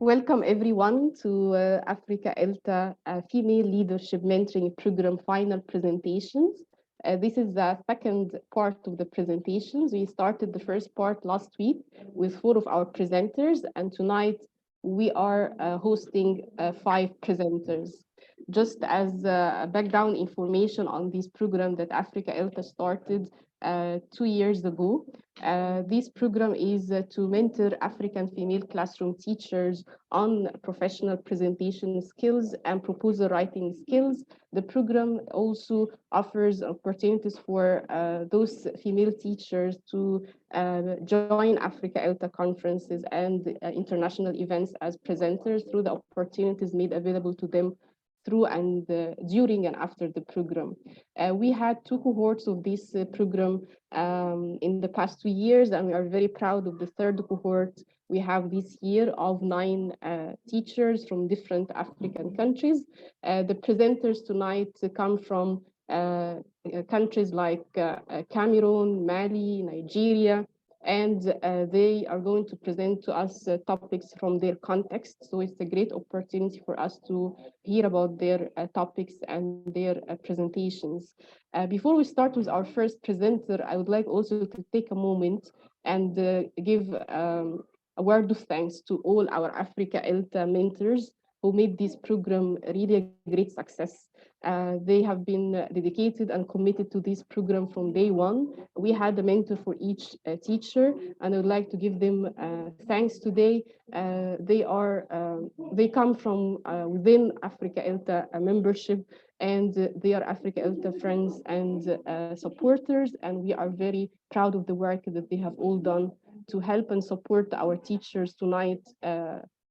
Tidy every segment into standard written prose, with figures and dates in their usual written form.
Welcome everyone to Africa ELTA Female Leadership Mentoring Program final presentations. This is the second part of the presentations. We started the first part last week with 4 of our presenters, and tonight we are hosting 5 presenters. Just as background information on this program that Africa ELTA started 2 years ago. This program is to mentor African female classroom teachers on professional presentation skills and proposal writing skills. The program also offers opportunities for those female teachers to join Africa ELTA conferences and international events as presenters through the opportunities made available to them through and during and after the program. We had 2 cohorts of this program in the past 2 years, and we are very proud of the 3rd cohort we have this year of 9 teachers from different African countries. The presenters tonight come from countries like Cameroon, Mali, Nigeria, and they are going to present to us topics from their context. So it's a great opportunity for us to hear about their topics and their presentations. Before we start with our first presenter, I would like also to take a moment and give a word of thanks to all our Africa ELTA mentors who made this program really a great success. They have been dedicated and committed to this program from day one. We had a mentor for each teacher, and I would like to give them thanks today. They come from within Africa ELTA membership, and they are Africa ELTA friends and supporters, and we are very proud of the work that they have all done to help and support our teachers tonight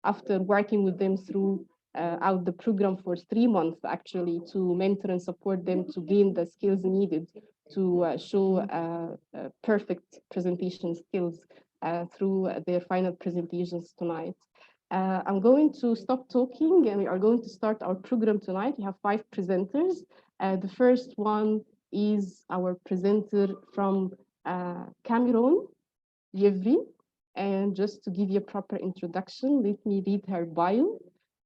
after working with them through out the program for 3 months, actually, to mentor and support them to gain the skills needed to show perfect presentation skills through their final presentations tonight. I'm going to stop talking, and we are going to start our program tonight. We have 5 presenters. The first one is our presenter from Cameroon, Yevri. And just to give you a proper introduction, let me read her bio.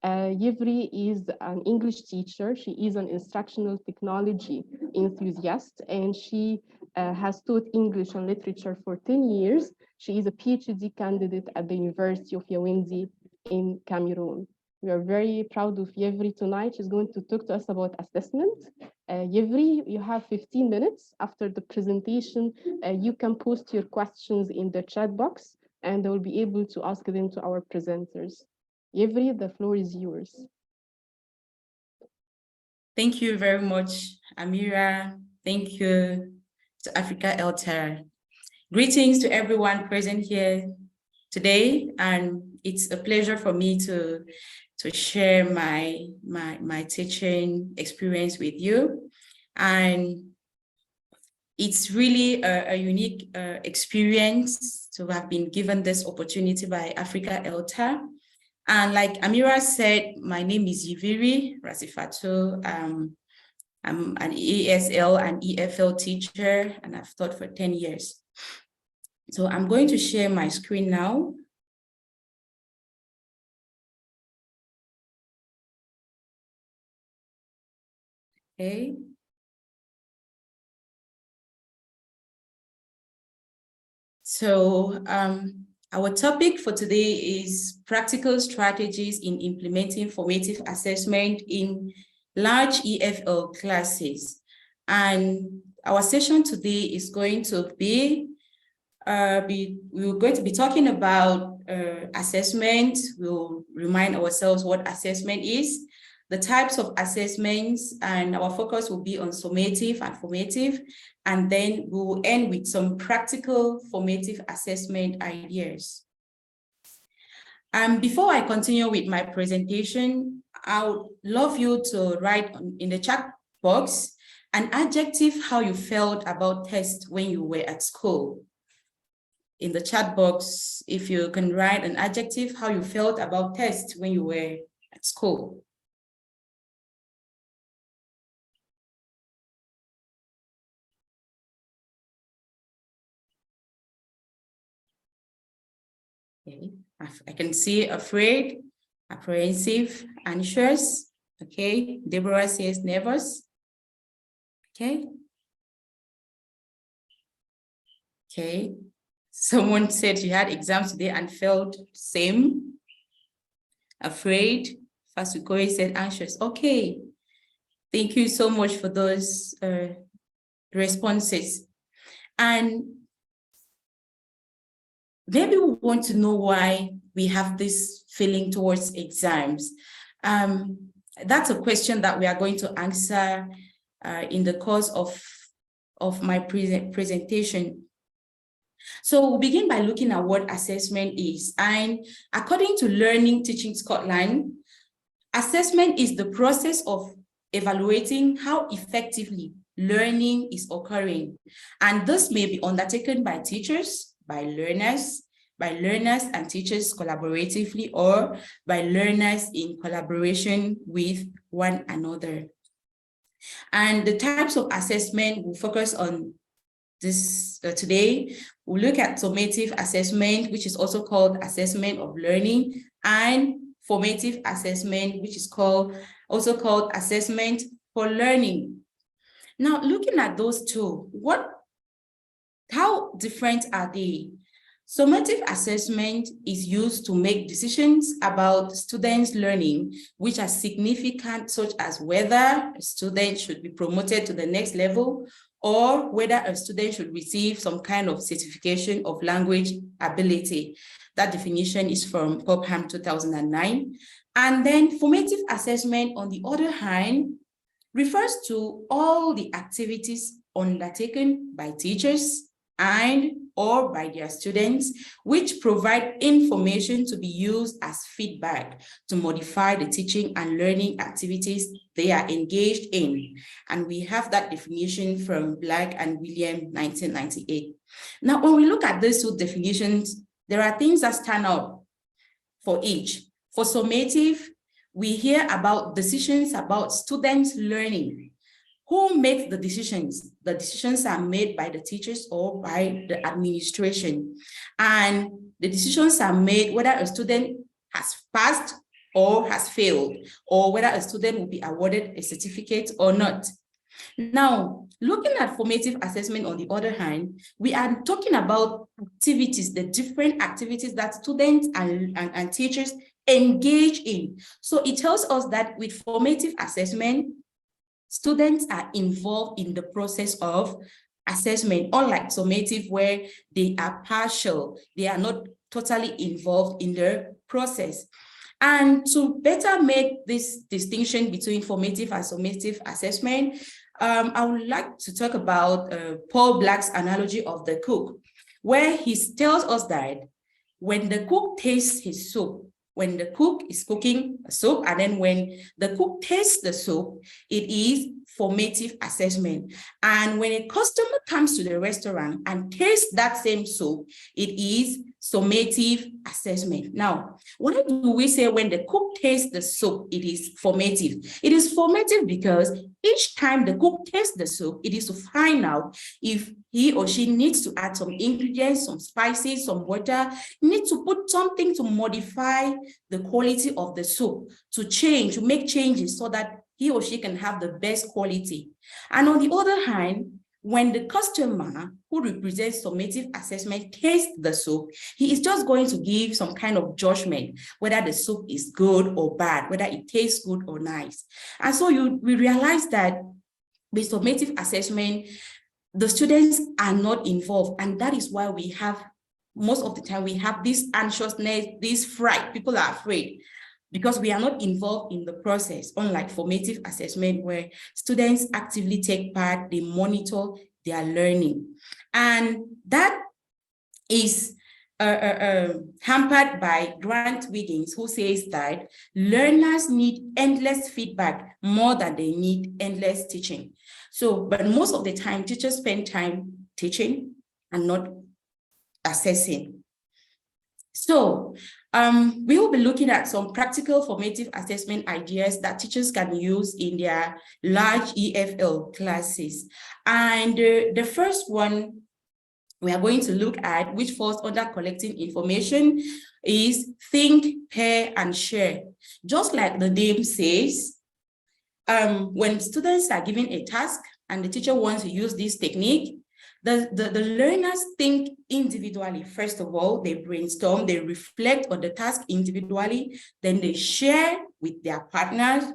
Yevri is an English teacher. She is an instructional technology enthusiast, and she has taught English and literature for 10 years. She is a PhD candidate at the University of Yaoundé in Cameroon. We are very proud of Yevri tonight. She's going to talk to us about assessment. Yevri, you have 15 minutes. After the presentation, you can post your questions in the chat box, and I will be able to ask them to our presenters. Yevri, the floor is yours. Thank you very much, Amira. Thank you to Africa ELTA. Greetings to everyone present here today, and it's a pleasure for me to share my teaching experience with you. And it's really a unique experience to have been given this opportunity by Africa ELTA. And like Amira said, my name is Yevri Rasifato. I'm an ESL and EFL teacher, and I've taught for 10 years. So I'm going to share my screen now. Okay. So our topic for today is practical strategies in implementing formative assessment in large EFL classes. And our session today is going to be, we're going to be talking about assessment. We'll remind ourselves what assessment is, the types of assessments, and our focus will be on summative and formative. And then we will end with some practical formative assessment ideas. Before I continue with my presentation, I would love you to write in the chat box an adjective how you felt about tests when you were at school. In the chat box, if you can write an adjective how you felt about tests when you were at school. Okay. I can see afraid, apprehensive, anxious. Okay, Deborah says nervous. Okay. Okay. Someone said she had exams today and felt same. Afraid. Fasukoi said anxious. Okay. Thank you so much for those responses. And maybe we want to know why we have this feeling towards exams. That's a question that we are going to answer in the course of my presentation. So we'll begin by looking at what assessment is. And according to Learning Teaching Scotland, assessment is the process of evaluating how effectively learning is occurring. And this may be undertaken by teachers, by learners and teachers collaboratively, or by learners in collaboration with one another. And the types of assessment we'll focus on this today. We'll look at summative assessment, which is also called assessment of learning, and formative assessment, which is also called assessment for learning. Now, looking at those two, how different are they? Summative assessment is used to make decisions about students' learning, which are significant, such as whether a student should be promoted to the next level, or whether a student should receive some kind of certification of language ability. That definition is from Popham 2009. And then formative assessment, on the other hand, refers to all the activities undertaken by teachers or by their students, which provide information to be used as feedback to modify the teaching and learning activities they are engaged in. And we have that definition from Black and William, 1998. Now, when we look at these two definitions, there are things that stand out for each. For summative, we hear about decisions about students' learning. Who makes the decisions? The decisions are made by the teachers or by the administration. And the decisions are made whether a student has passed or has failed, or whether a student will be awarded a certificate or not. Now, looking at formative assessment, on the other hand, we are talking about activities, the different activities that students and teachers engage in. So it tells us that with formative assessment, students are involved in the process of assessment, unlike summative, where they are partial, they are not totally involved in the process. And to better make this distinction between formative and summative assessment, I would like to talk about Paul Black's analogy of the cook, where he tells us that when the cook tastes his soup, when the cook is cooking a soup, and then when the cook tastes the soup, it is formative assessment. And when a customer comes to the restaurant and tastes that same soup, it is summative assessment. Now, why do we say when the cook tastes the soup, it is formative? It is formative because each time the cook tastes the soup, it is to find out if he or she needs to add some ingredients, some spices, some water, need to put something to modify the quality of the soup, to make changes so that he or she can have the best quality. And on the other hand, when the customer who represents summative assessment tastes the soup, he is just going to give some kind of judgment, whether the soup is good or bad, whether it tastes good or nice. And so we realize that with summative assessment, the students are not involved. And that is why we have, most of the time, we have this anxiousness, this fright. People are afraid because we are not involved in the process, unlike formative assessment, where students actively take part, they monitor their learning. And that is hampered by Grant Wiggins, who says that learners need endless feedback more than they need endless teaching. So, but most of the time, teachers spend time teaching and not assessing. So, we will be looking at some practical formative assessment ideas that teachers can use in their large EFL classes. And the first one we are going to look at, which falls under collecting information, is think, pair, and share. Just like the name says, when students are given a task and the teacher wants to use this technique, the learners think individually. First of all, they brainstorm, they reflect on the task individually, then they share with their partners,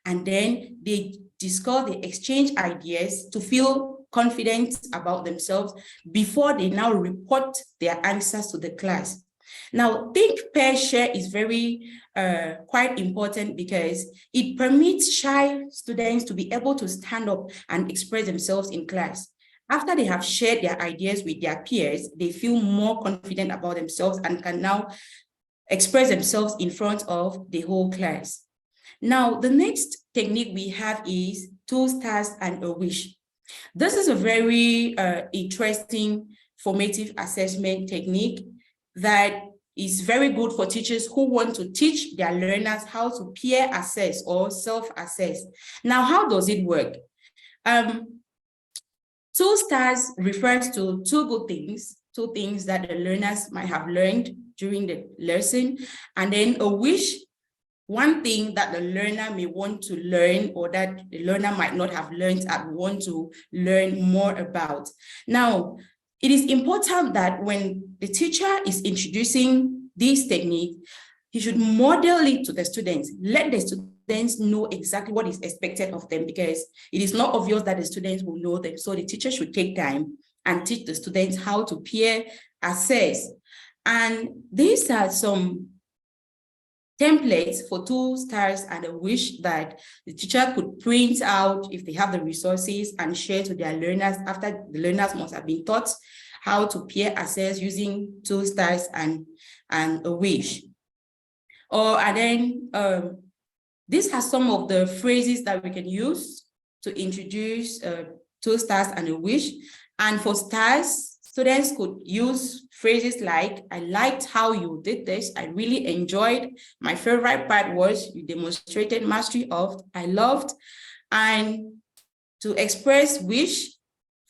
and then they discuss, they exchange ideas to feel confident about themselves before they now report their answers to the class. Now, think, pair, share is very quite important because it permits shy students to be able to stand up and express themselves in class. After they have shared their ideas with their peers, they feel more confident about themselves and can now express themselves in front of the whole class. Now, the next technique we have is 2 stars and a wish. This is a very interesting formative assessment technique that is very good for teachers who want to teach their learners how to peer assess or self-assess. Now, how does it work? 2 stars refers to 2 good things, 2 things that the learners might have learned during the lesson, and then a wish, 1 thing that the learner may want to learn or that the learner might not have learned and want to learn more about. Now, it is important that when the teacher is introducing this technique, he should model it to the students. Let the students know exactly what is expected of them, because it is not obvious that the students will know them. So the teacher should take time and teach the students how to peer assess. And these are some templates for 2 stars and a wish that the teacher could print out if they have the resources and share to their learners after the learners must have been taught how to peer assess using 2 stars and a wish. And then these are some of the phrases that we can use to introduce 2 stars and a wish. And for stars, students could use phrases like, I liked how you did this. I really enjoyed. My favorite part was you demonstrated mastery of. I loved. And to express wish,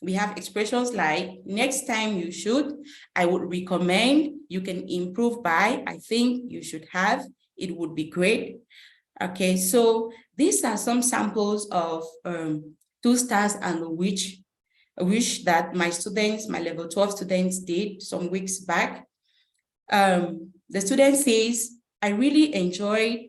we have expressions like, next time you should, I would recommend, you can improve by, I think you should have, it would be great. Okay, so these are some samples of 2 stars and a wish that my students, my level 12 students did some weeks back. The student says, I really enjoyed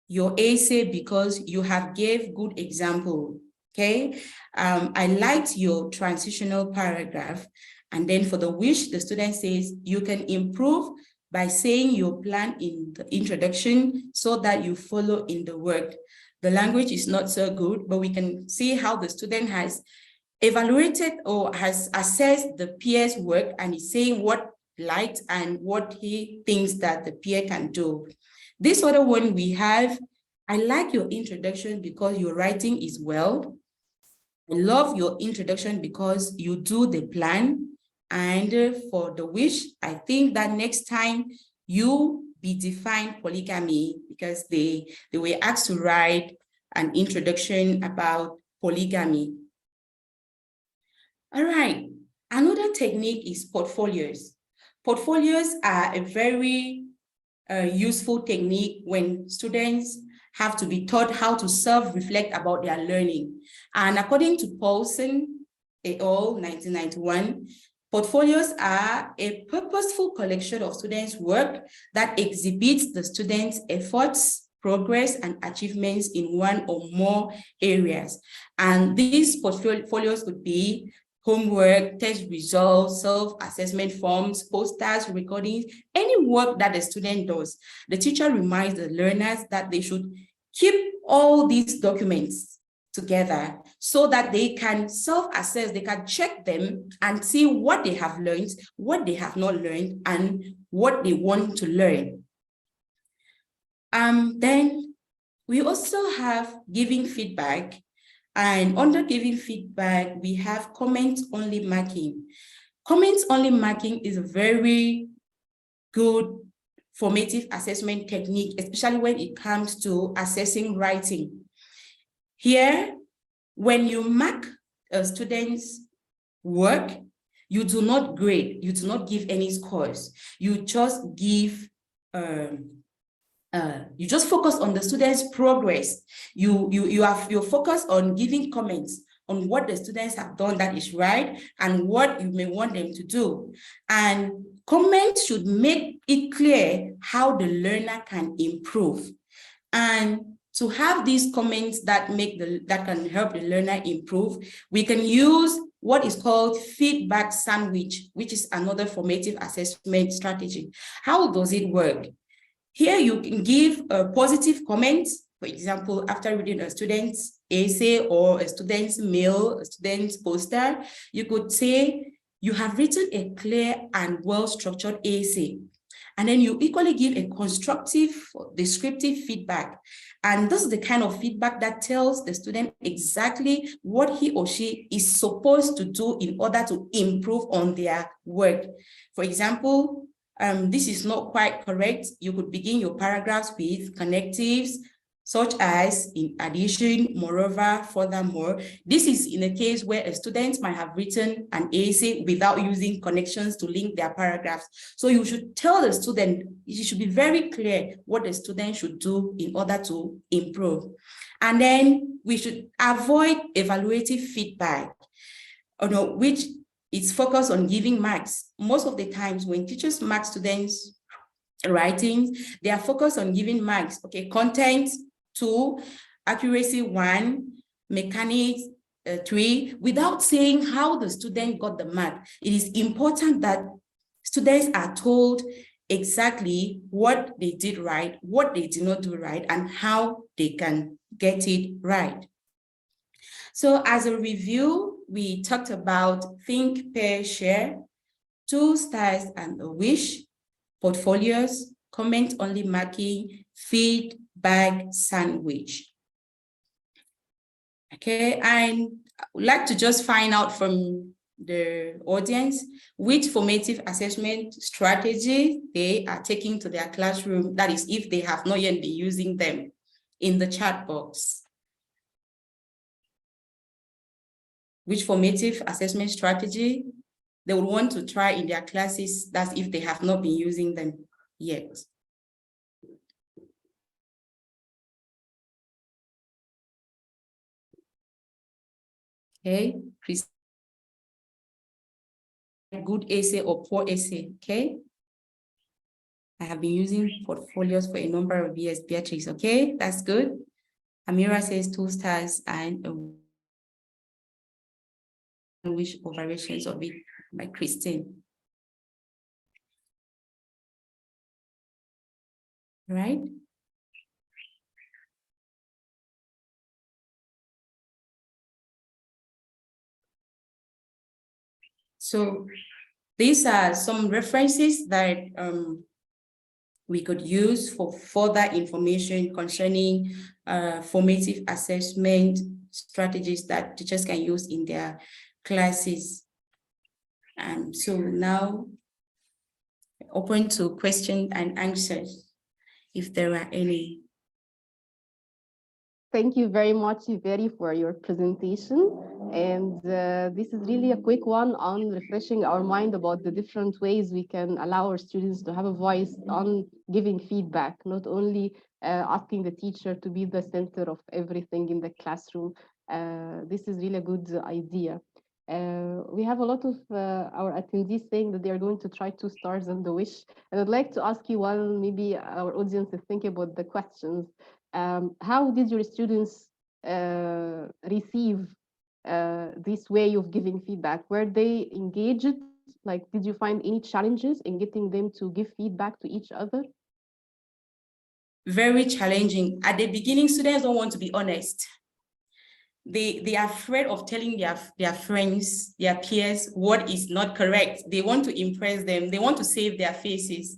your essay because you have gave good example, okay? I liked your transitional paragraph. And then for the wish, the student says, you can improve by saying your plan in the introduction so that you follow in the work. The language is not so good, but we can see how the student has evaluated or has assessed the peer's work and is saying what liked and what he thinks that the peer can do. This other one we have, I like your introduction because your writing is well. I love your introduction because you do the plan. And for the wish, I think that next time you be define polygamy, because they were asked to write an introduction about polygamy. All right, another technique is portfolios. Portfolios are a very useful technique when students have to be taught how to self-reflect about their learning. And according to Paulson et al. 1991, portfolios are a purposeful collection of students' work that exhibits the students' efforts, progress, and achievements in one or more areas. And these portfolios could be homework, test results, self-assessment forms, posters, recordings, any work that the student does. The teacher reminds the learners that they should keep all these documents together so that they can self-assess, they can check them and see what they have learned, what they have not learned, and what they want to learn. Then we also have giving feedback. And under giving feedback, we have comment-only marking. Comment-only marking is a very good formative assessment technique, especially when it comes to assessing writing. Here, when you mark a student's work, You do not grade, you do not give any scores. You just give, you just focus on the students' progress. You're focused on giving comments on what the students have done that is right and what you may want them to do. And comments should make it clear how the learner can improve. And to have these comments that can help the learner improve, we can use what is called feedback sandwich, which is another formative assessment strategy. How does it work? Here you can give a positive comment. For example, after reading a student's essay or a student's mail, a student's poster, you could say, you have written a clear and well-structured essay. And then you equally give a constructive, descriptive feedback. And this is the kind of feedback that tells the student exactly what he or she is supposed to do in order to improve on their work. For example, this is not quite correct. You could begin your paragraphs with connectives, such as in addition, moreover, furthermore. This is in a case where a student might have written an essay without using connections to link their paragraphs. So you should tell the student, it should be very clear what the student should do in order to improve. And then we should avoid evaluative feedback, which is focused on giving marks. Most of the times when teachers mark students' writings, they are focused on giving marks. Okay, content 2, accuracy 1, mechanics 3, without saying how the student got the mark. It is important that students are told exactly what they did right, what they did not do right, and how they can get it right. So as a review, we talked about think, pair, share, 2 stars and a wish, portfolios, comment-only marking, feedback sandwich. Okay, and I would like to just find out from the audience which formative assessment strategy they are taking to their classroom, that is, if they have not yet been using them, in the chat box. Which formative assessment strategy they would want to try in their classes, that's if they have not been using them yet. Okay, please. Good essay or poor essay, okay? I have been using portfolios for a number of years, Beatrice, okay? That's good. Amira says 2 stars and a wish or variations of it by Christine. Right? So these are some references that we could use for further information concerning formative assessment strategies that teachers can use in their classes. And so now open to questions and answers, if there are any. Thank you very much, Iveri, for your presentation. And this is really a quick one on refreshing our mind about the different ways we can allow our students to have a voice on giving feedback, not only asking the teacher to be the center of everything in the classroom. This is really a good idea. We have a lot of our attendees saying that they are going to try 2 stars and the wish. And I'd like to ask you, while maybe our audience is thinking about the questions, how did your students receive this way of giving feedback? Were they engaged? Like, did you find any challenges in getting them to give feedback to each other? Very challenging. At the beginning, students don't want to be honest. They are afraid of telling their friends, their peers, what is not correct. They want to impress them. They want to save their faces.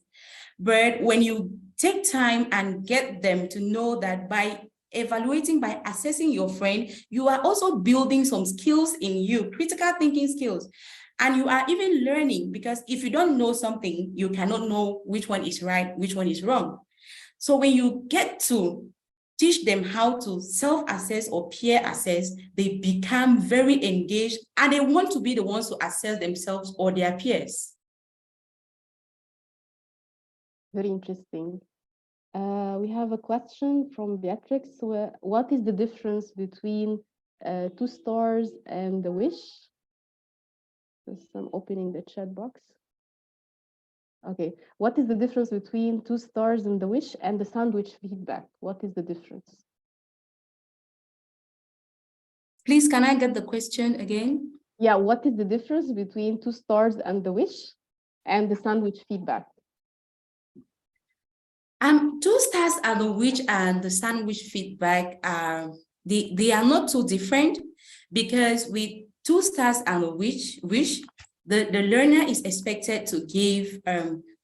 But when you take time and get them to know that by evaluating, by assessing your friend, you are also building some skills in you, critical thinking skills. And you are even learning, because if you don't know something, you cannot know which one is right, which one is wrong. So when you get to teach them how to self-assess or peer assess, they become very engaged and they want to be the ones to assess themselves or their peers. Very interesting. We have a question from Beatrix. What is the difference between 2 stars and the wish? Just I'm opening the chat box. Okay, what is the difference between 2 stars and the wish and the sandwich feedback? What is the difference? Please, can I get the question again? Yeah, what is the difference between 2 stars and the wish and the sandwich feedback? 2 stars and the wish and the sandwich feedback are they are not too different, because with 2 stars and a wish, the learner is expected to give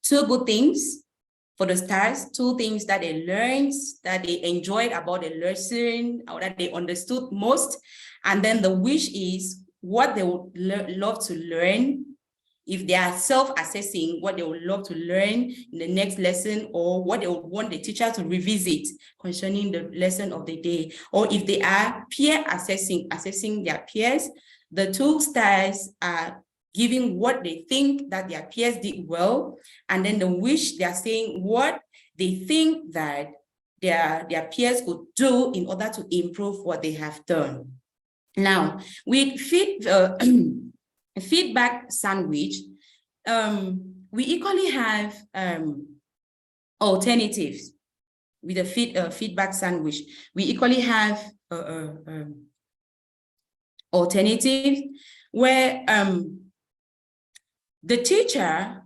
2 good things for the stars, 2 things that they learned, that they enjoyed about the lesson, or that they understood most. And then the wish is what they would love to learn, if they are self-assessing, what they would love to learn in the next lesson, or what they would want the teacher to revisit concerning the lesson of the day. Or if they are peer assessing their peers, the 2 stars are giving what they think that their peers did well, and then the wish, they are saying what they think that their peers could do in order to improve what they have done. Now, with feedback sandwich, we equally have alternatives. With a feedback sandwich, we equally have alternatives where the teacher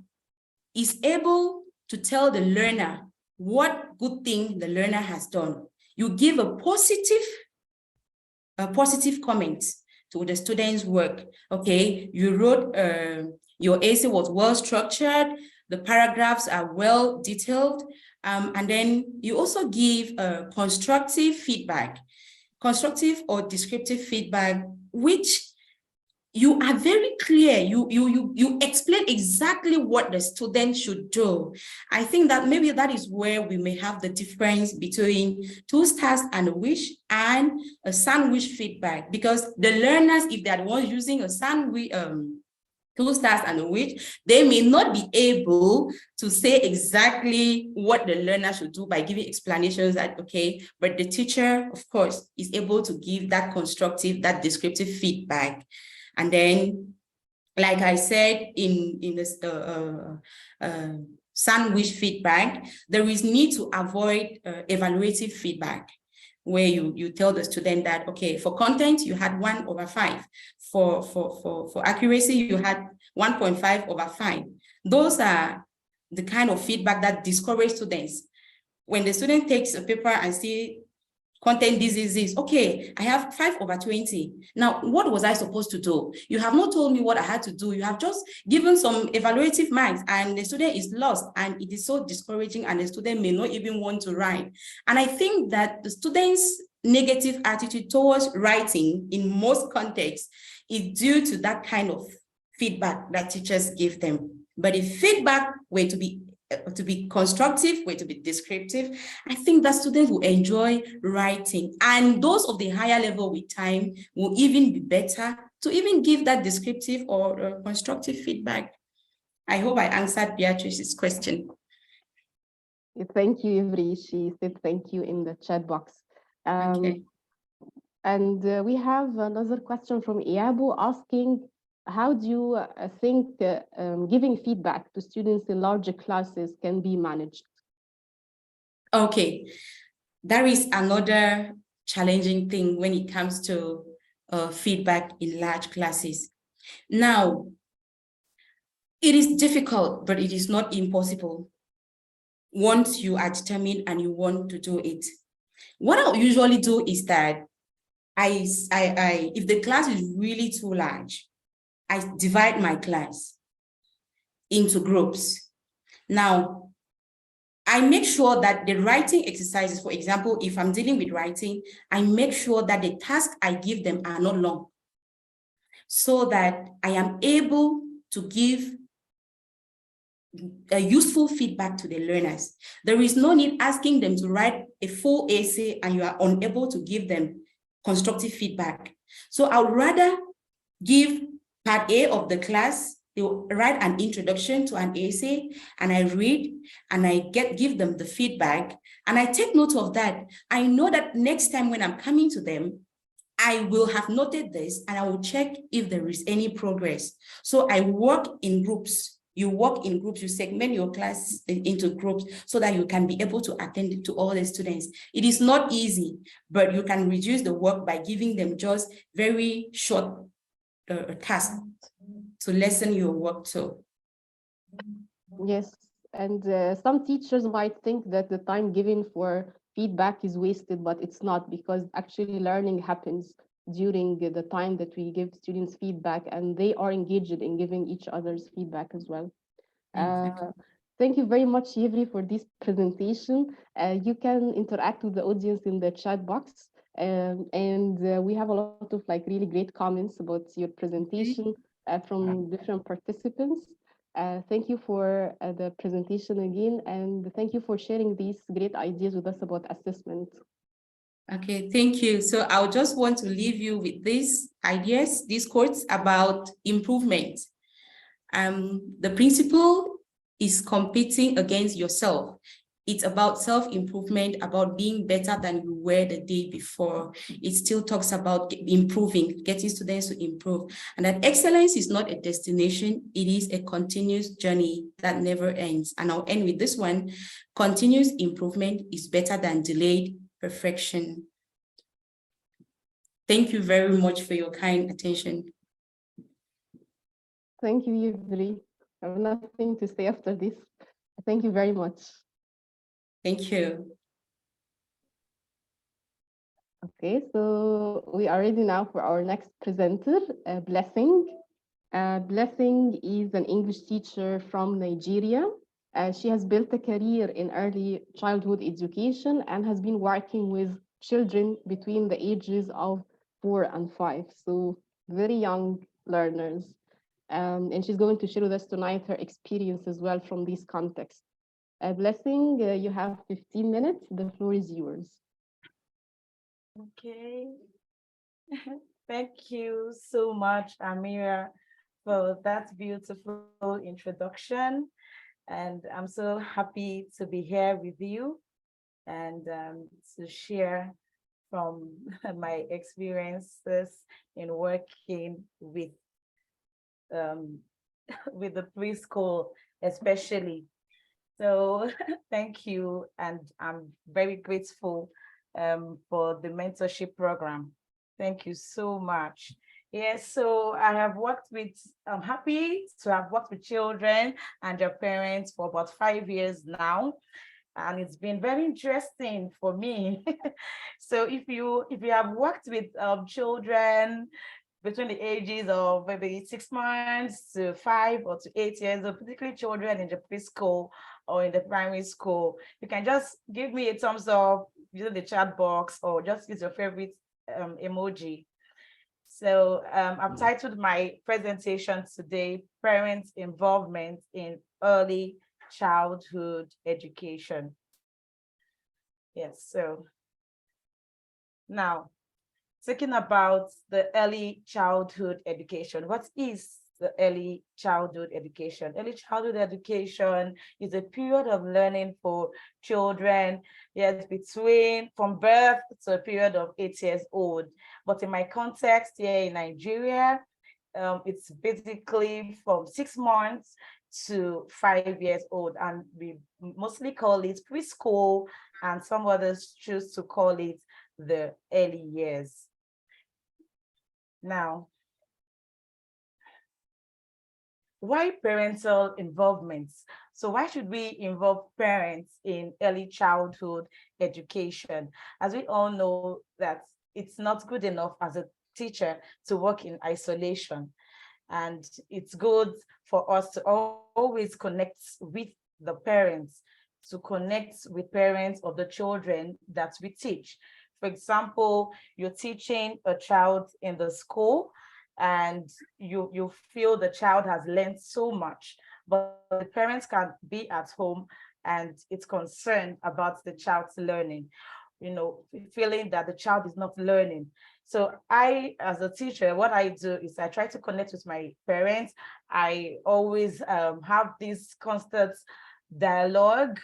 is able to tell the learner what good thing the learner has done. You give a positive comment to the student's work. Okay, you wrote, your essay was well structured, the paragraphs are well detailed, and then you also give constructive feedback, constructive or descriptive feedback, which you are very clear. You explain exactly what the student should do. I think that maybe that is where we may have the difference between 2 stars and a wish and a sandwich feedback, because the learners, if they are the ones using a sandwich, 2 stars and a wish, they may not be able to say exactly what the learner should do by giving explanations that, okay, but the teacher, of course, is able to give that constructive, that descriptive feedback. And then, like I said, in this sandwich feedback, there is need to avoid evaluative feedback, where you tell the student that, okay, for content, you had 1/5. For accuracy, you had 1.5/5. Those are the kind of feedback that discourage students. When the student takes a paper and see content, this, okay, I have 5/20. Now, what was I supposed to do? You have not told me what I had to do. You have just given some evaluative marks, and the student is lost, and it is so discouraging, and the student may not even want to write. And I think that the students' negative attitude towards writing in most contexts is due to that kind of feedback that teachers give them. But if feedback were to be constructive, were to be descriptive, I think that students will enjoy writing, and those of the higher level with time will even be better to even give that descriptive or constructive feedback. I hope I answered Beatrice's question. Thank you, Ivry. She said thank you in the chat box. Okay. And we have another question from Iabu asking, how do you think giving feedback to students in larger classes can be managed? Okay, there is another challenging thing when it comes to feedback in large classes. Now, it is difficult, but it is not impossible once you are determined and you want to do it. What I'll usually do is that if the class is really too large, I divide my class into groups. Now, I make sure that the writing exercises, for example, if I'm dealing with writing, I make sure that the tasks I give them are not long, so that I am able to give a useful feedback to the learners. There is no need asking them to write a full essay and you are unable to give them constructive feedback. So I would rather give part A of the class, they will write an introduction to an essay, and I read and I give them the feedback, and I take note of that. I know that next time when I'm coming to them, I will have noted this and I will check if there is any progress. So I work in groups. You work in groups, you segment your class into groups so that you can be able to attend to all the students. It is not easy, but you can reduce the work by giving them just very short tasks to lessen your work too. Yes, and some teachers might think that the time given for feedback is wasted, but it's not, because actually learning happens during the time that we give students feedback, and they are engaged in giving each other's feedback as well. Thank you very much, Yevri, for this presentation. You can interact with the audience in the chat box. And we have a lot of like really great comments about your presentation from different participants. Thank you for the presentation again, and thank you for sharing these great ideas with us about assessment. Okay, thank you. So I just want to leave you with these ideas, these quotes about improvement. The principle is competing against yourself. It's about self-improvement, about being better than you were the day before. It still talks about improving, getting students to improve. And that excellence is not a destination, it is a continuous journey that never ends. And I'll end with this one. Continuous improvement is better than delayed perfection. Thank you very much for your kind attention. Thank you, Yevri. I have nothing to say after this. Thank you very much. Thank you. Okay, so we are ready now for our next presenter, Blessing. Blessing is an English teacher from Nigeria. She has built a career in early childhood education and has been working with children between the ages of 4 and 5, so very young learners. And she's going to share with us tonight her experience as well from this context. Blessing, you have 15 minutes. The floor is yours. Okay. Thank you so much, Amira, for that beautiful introduction. And I'm so happy to be here with you and to share from my experiences in working with the preschool, especially. So thank you, and I'm very grateful for the mentorship program. Thank you so much. Yes, so I have worked with, I'm happy to have worked with children and their parents for about 5 years now. And it's been very interesting for me. So if you have worked with children between the ages of maybe 6 months to 5 or to 8 years, or particularly children in the preschool or in the primary school, you can just give me a thumbs up using the chat box or just use your favorite emoji. So I've titled my presentation today, Parents' Involvement in Early Childhood Education. Yes, so now, talking about the early childhood education. What is the early childhood education? Early childhood education is a period of learning for children, yes, from birth to a period of 8 years old. But in my context here in Nigeria, it's basically from 6 months to 5 years old, and we mostly call it preschool, and some others choose to call it the early years. Now, why parental involvement? So why should we involve parents in early childhood education? As we all know that it's not good enough as a teacher to work in isolation. And it's good for us to always connect with the parents, to connect with parents of the children that we teach. For example, you're teaching a child in the school and you feel the child has learned so much, but the parents can be at home and it's concerned about the child's learning, feeling that the child is not learning. So I, as a teacher, what I do is I try to connect with my parents. I always have this constant dialogue,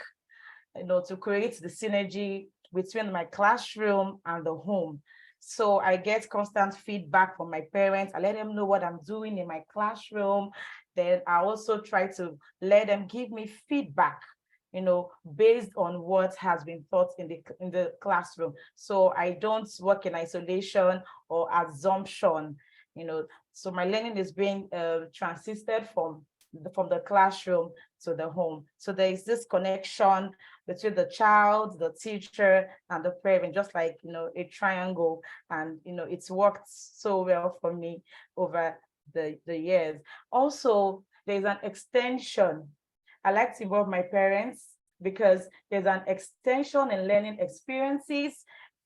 to create the synergy between my classroom and the home. So I get constant feedback from my parents. I let them know what I'm doing in my classroom. Then I also try to let them give me feedback, based on what has been taught in the classroom. So I don't work in isolation or assumption, so my learning is being transisted from the classroom to the home. So there is this connection between the child, the teacher, and the parent, just like, a triangle. And, it's worked so well for me over the years. Also, there's an extension. I like to involve my parents because there's an extension in learning experiences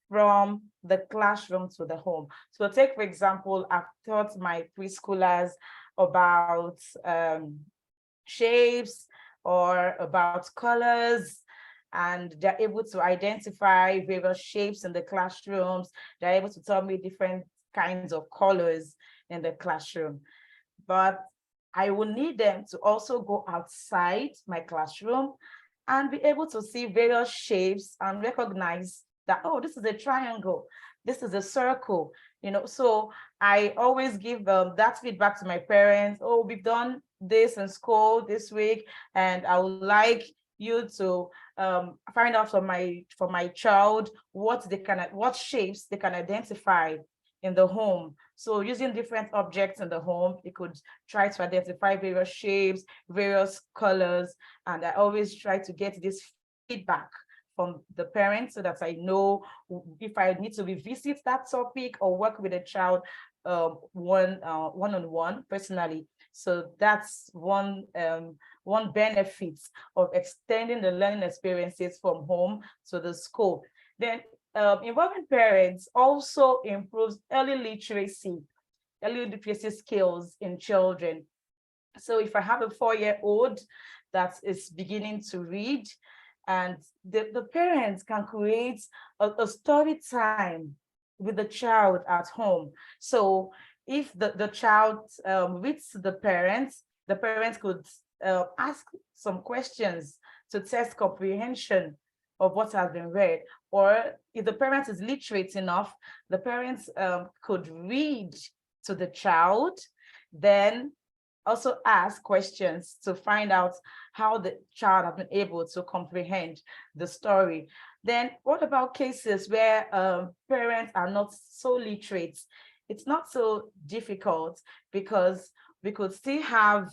from the classroom to the home. So take, for example, I've taught my preschoolers about shapes or about colors, and they're able to identify various shapes in the classrooms. They're able to tell me different kinds of colors in the classroom. But I will need them to also go outside my classroom and be able to see various shapes and recognize that, oh, this is a triangle, this is a circle, So I always give that feedback to my parents. Oh, we've done this in school this week, and I would like you to find out from my child what shapes they can identify in the home. So using different objects in the home, they could try to identify various shapes, various colors, and I always try to get this feedback from the parents so that I know if I need to revisit that topic or work with a child one-on-one personally. So that's one benefit of extending the learning experiences from home to the school. Then involving parents also improves early literacy skills in children. So if I have a 4-year-old that is beginning to read, and the parents can create a story time with the child at home. So if the child reads to the parents could ask some questions to test comprehension of what has been read. Or if the parent is literate enough, the parents could read to the child, then also ask questions to find out how the child has been able to comprehend the story. Then what about cases where parents are not so literate? It's not so difficult because we could still have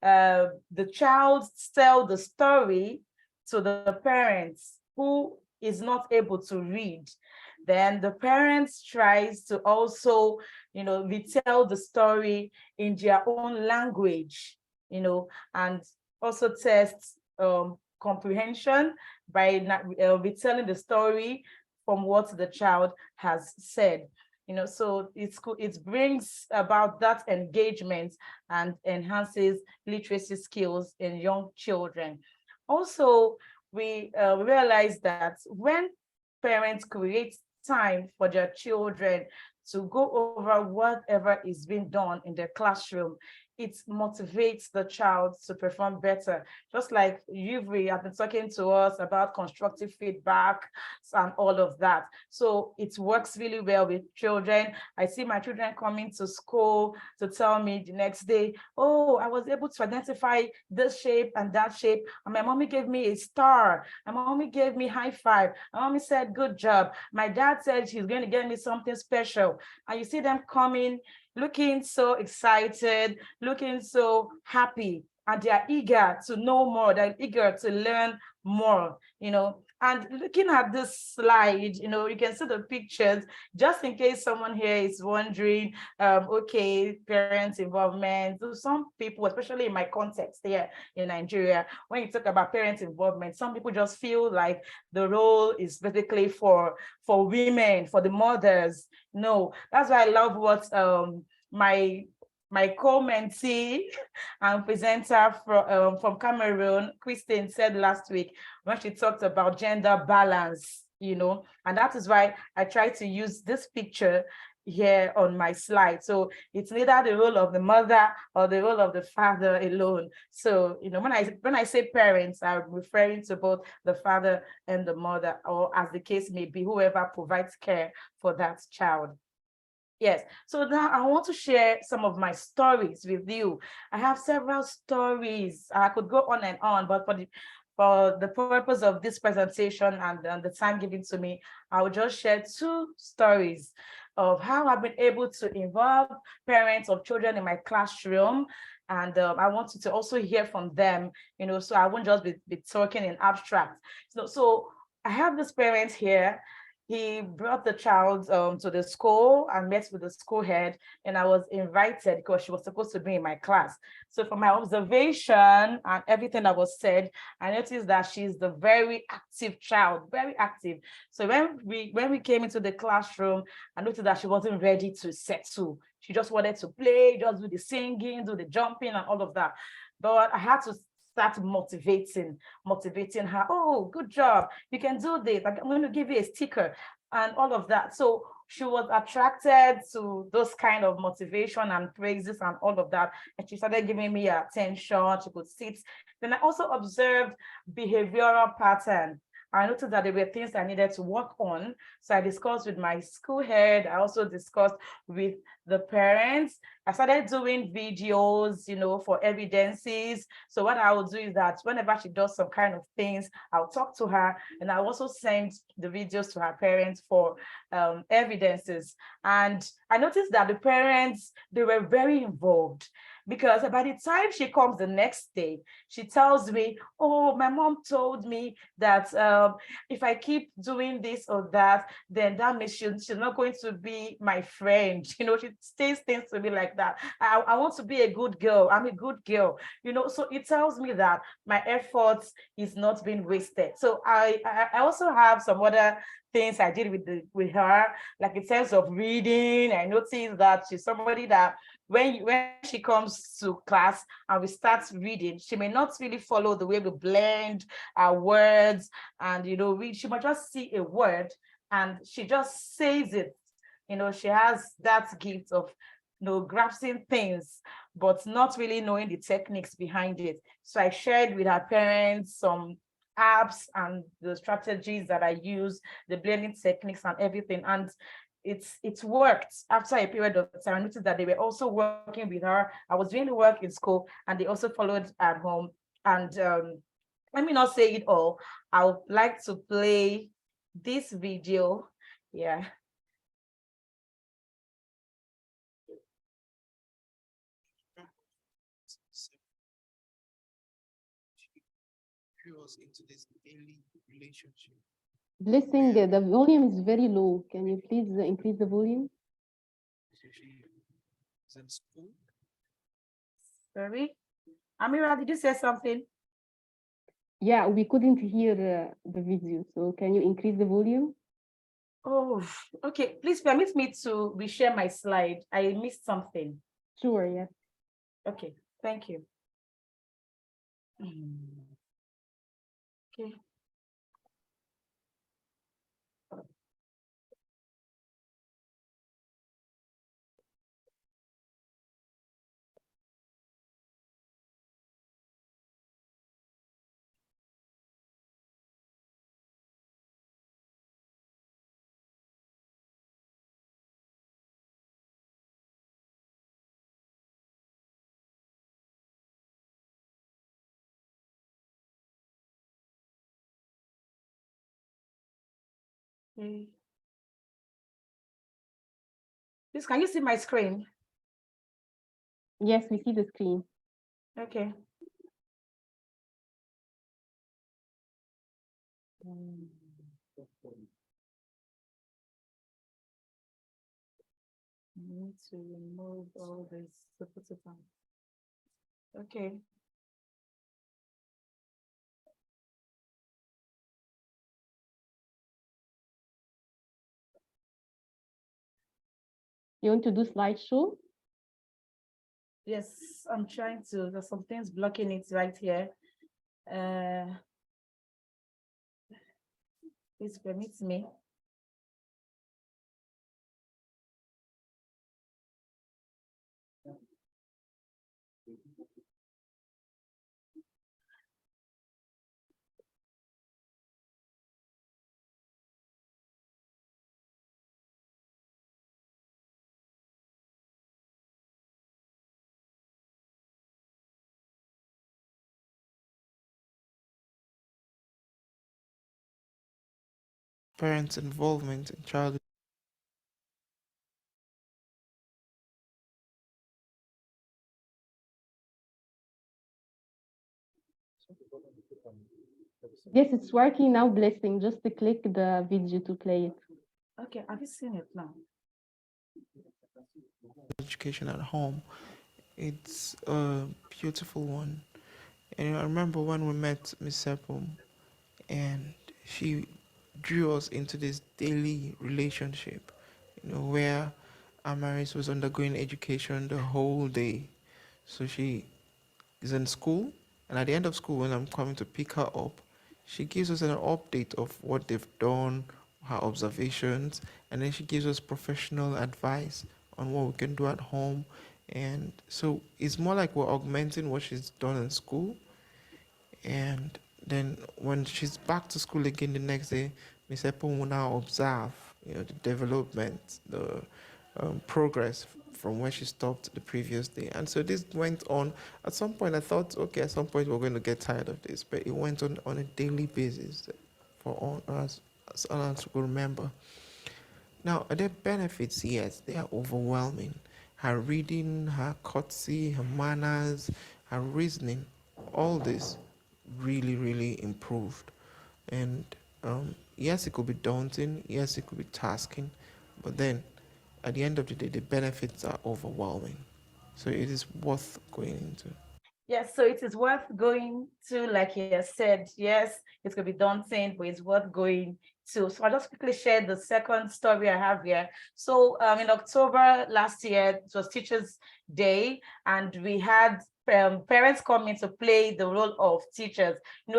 the child tell the story to the parents who is not able to read. Then the parents tries to also, retell the story in their own language, and also test comprehension by retelling the story from what the child has said. So it brings about that engagement and enhances literacy skills in young children. Also, we realize that when parents create time for their children to go over whatever is being done in their classroom, it motivates the child to perform better. Just like you've been talking to us about constructive feedback and all of that. So it works really well with children. I see my children coming to school to tell me the next day, oh, I was able to identify this shape and that shape, and my mommy gave me a star. My mommy gave me high five. My mommy said, good job. My dad said she's going to get me something special. And you see them coming, looking so excited, looking so happy, and they are eager to know more, they're eager to learn more, And looking at this slide, you can see the pictures, just in case someone here is wondering, okay, parents' involvement. So some people, especially in my context here in Nigeria, when you talk about parents' involvement, some people just feel like the role is basically for women, for the mothers. No, that's why I love what my my co-mentee and presenter from Cameroon, Christine, said last week when she talked about gender balance, you know, and that is why I try to use this picture here on my slide. So it's neither the role of the mother or the role of the father alone. So, you know, when I say parents, I'm referring to both the father and the mother, or as the case may be, whoever provides care for that child. Yes, so now I want to share some of my stories with you. I have several stories. I could go on and on, but for the purpose of this presentation and the time given to me, I will just share two stories of how I've been able to involve parents of children in my classroom. And I want you to also hear from them, you know, so I won't just be talking in abstract. So I have this parent here. He brought the child to the school and met with the school head, and I was invited because she was supposed to be in my class. So from my observation and everything that was said, I noticed that she's the very active child, very active. So when we came into the classroom, I noticed that she wasn't ready to settle. She just wanted to play, just do the singing, do the jumping and all of that. But I had to start motivating her. Oh, good job. You can do this. I'm going to give you a sticker and all of that. So she was attracted to those kind of motivation and praises and all of that. And she started giving me attention. She could sit. Then I also observed behavioral pattern. I noticed that there were things I needed to work on. So I discussed with my school head. I also discussed with the parents. I started doing videos, you know, for evidences. So what I will do is that whenever she does some kind of things, I'll talk to her, and I also send the videos to her parents for evidences. And I noticed that the parents, they were very involved, because by the time she comes the next day, she tells me, oh, my mom told me that if I keep doing this or that, then that means she's not going to be my friend. You know, she says things to me like that. I want to be a good girl. I'm a good girl. You know, so it tells me that my efforts is not being wasted. So I also have some other things I did with her, like in terms of reading. I noticed that she's somebody that when she comes to class and we start reading, she may not really follow the way we blend our words and, you know, read. She might just see a word and she just says it. You know, she has that gift of, you know, grasping things, but not really knowing the techniques behind it. So I shared with her parents some apps and the strategies that I use, the blending techniques and everything. And it's worked. After a period of time, I noticed that they were also working with her. I was doing the work in school and they also followed at home. And let me not say it all. I would like to play this video. Yeah. Into this daily relationship. Blessing, the volume is very low. Can you please increase the volume? So she is in school. Sorry. Amira, did you say something? Yeah, we couldn't hear the video. So can you increase the volume? Oh, okay. Please permit me to reshare my slide. I missed something. Sure, yeah. Okay, thank you. Okay. Okay. Please, can you see my screen? Yes, we see the screen. Okay. I need to remove all this to put it on. Okay. You want to do slideshow? Yes, I'm trying to, there's some things blocking it right here. Please permit me. Parents' involvement in child. Yes, it's working now, Blessing. Just to click the video to play it. Okay, have you seen it now? Education at home. It's a beautiful one. And I remember when we met Miss Sepum, and she drew us into this daily relationship, where Amaris was undergoing education the whole day. So she is in school, and at the end of school, when I'm coming to pick her up, she gives us an update of what they've done, her observations, and then she gives us professional advice on what we can do at home. And so it's more like we're augmenting what she's done in school. And then when she's back to school again the next day, Miss Epon will now observe, the development, the progress from where she stopped the previous day. And so this went on. At some point, I thought, okay, at some point we're going to get tired of this, but it went on a daily basis for all us, as long as we remember. Now, are there benefits? Yes, they are overwhelming. Her reading, her courtesy, her manners, her reasoning, all this really, really improved. And yes, it could be daunting. Yes, it could be tasking. But then at the end of the day, the benefits are overwhelming. So it is worth going into. Yes, so it is worth going to, like you said, yes, it's going to be daunting, but it's worth going to. So I'll just quickly share the second story I have here. So in October last year, it was Teachers' Day, and we had parents coming to play the role of teachers.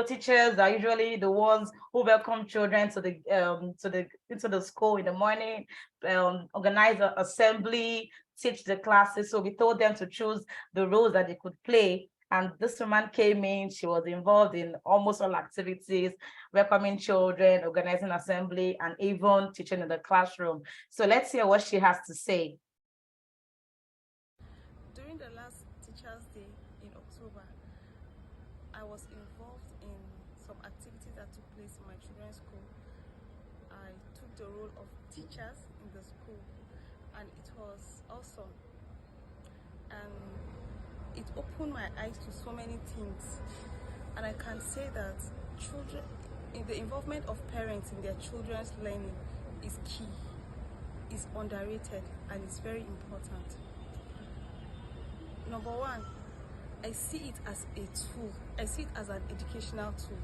Teachers are usually the ones who welcome children to the into the school in the morning, organize an assembly, teach the classes. So we told them to choose the roles that they could play. And this woman came in, she was involved in almost all activities, welcoming children, organizing assembly, and even teaching in the classroom. So let's hear what she has to say. During the last Teachers' Day in October, I was involved in some activities that took place in my children's school. I took the role of teachers in the school, and it was awesome. And it opened my eyes to so many things. And I can say that children, in the involvement of parents in their children's learning is key, is underrated, and it's very important. Number one, I see it as a tool. I see it as an educational tool.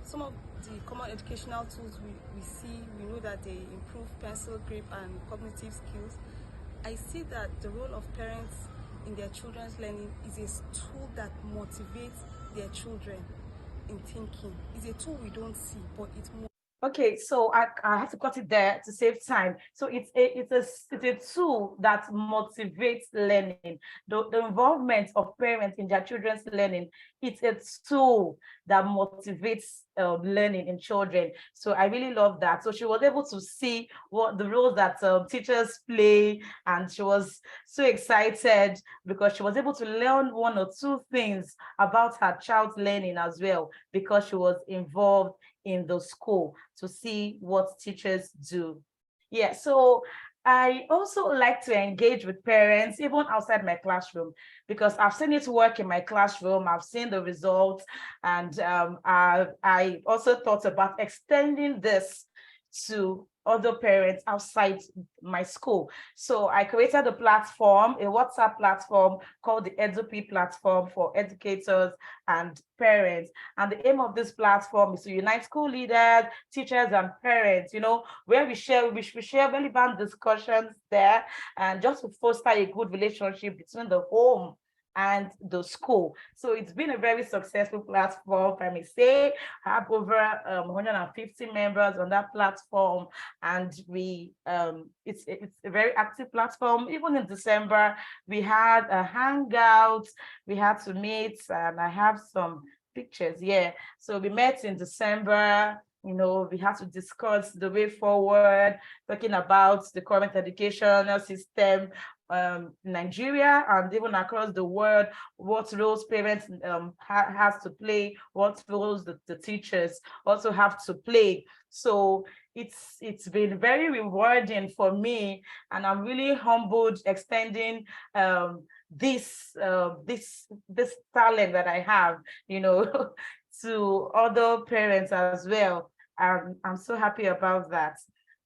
Some of the common educational tools we see, we know that they improve pencil grip and cognitive skills. I see that the role of parents in their children's learning is a tool that motivates their children in thinking. It's a tool we don't see, but it's more. Okay, so I have to cut it there to save time. So it's a tool that motivates learning. The involvement of parents in their children's learning, it's a tool that motivates learning in children. So I really love that. So she was able to see what the roles that teachers play, and she was so excited because she was able to learn one or two things about her child's learning as well, because she was involved in the school to see what teachers do. Yeah, so I also like to engage with parents even outside my classroom, because I've seen it work in my classroom. I've seen the results, and I also thought about extending this to other parents outside my school. So I created a platform, a WhatsApp platform called the EduP platform for educators and parents. And the aim of this platform is to unite school leaders, teachers, and parents, where we share relevant discussions there, and just to foster a good relationship between the home and the school. So it's been a very successful platform, I may say. I have over 150 members on that platform, and it's a very active platform. Even in December, we had a hangout, we had to meet, and I have some pictures. Yeah, so we met in December. We had to discuss the way forward, talking about the current educational system, Nigeria and even across the world, what roles parents has to play, what roles the teachers also have to play. So it's been very rewarding for me, and I'm really humbled extending this talent that I have, to other parents as well. I'm so happy about that.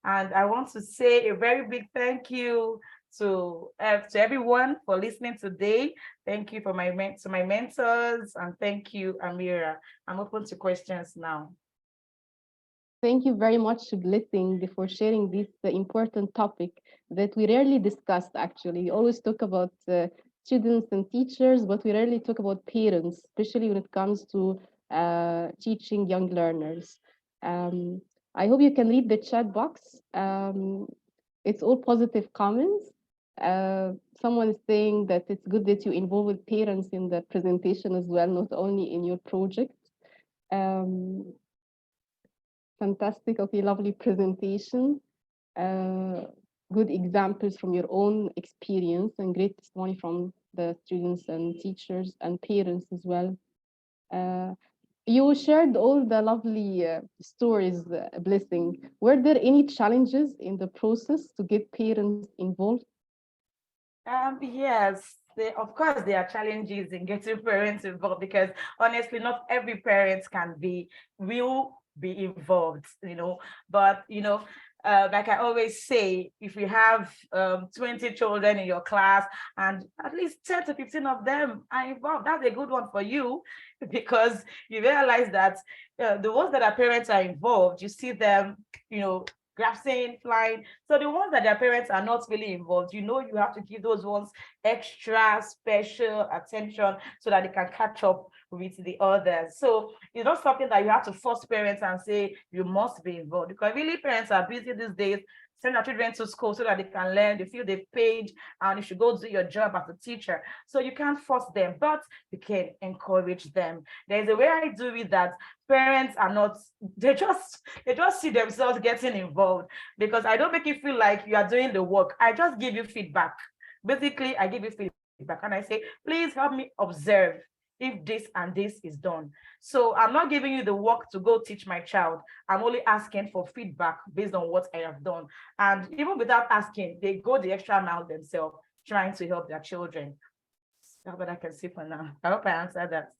And I want to say a very big thank you to everyone for listening today. Thank you to my mentors, and thank you, Amira. I'm open to questions now. Thank you very much, Blessing, for sharing this important topic that we rarely discuss, actually. We always talk about students and teachers, but we rarely talk about parents, especially when it comes to teaching young learners. Um, I hope you can read the chat box. It's all positive comments. Someone is saying that it's good that you involve with parents in the presentation as well, not only in your project. Fantastic, okay, lovely presentation. Good examples from your own experience and great testimony from the students and teachers and parents as well. You shared all the lovely stories, Blessing. Were there any challenges in the process to get parents involved? Yes, of course, there are challenges in getting parents involved, because honestly, not every parent will be involved, but like I always say, if you have 20 children in your class and at least 10 to 15 of them are involved, that's a good one for you, because you realize that the ones that are parents are involved, you see them, grasping, flying. So the ones that their parents are not really involved, you have to give those ones extra special attention so that they can catch up with the others. So it's not something that you have to force parents and say you must be involved, because really parents are busy these days. Send our children to school so that they can learn, they feel they've paid, and you should go do your job as a teacher. So you can't force them, but you can encourage them. There's a way I do it that parents are not, they just see themselves getting involved, because I don't make you feel like you are doing the work. I just give you feedback. Basically, I give you feedback and I say, please help me observe if this and this is done. So I'm not giving you the work to go teach my child. I'm only asking for feedback based on what I have done. And even without asking, they go the extra mile themselves, trying to help their children. That's what I can see for now. I hope I answered that.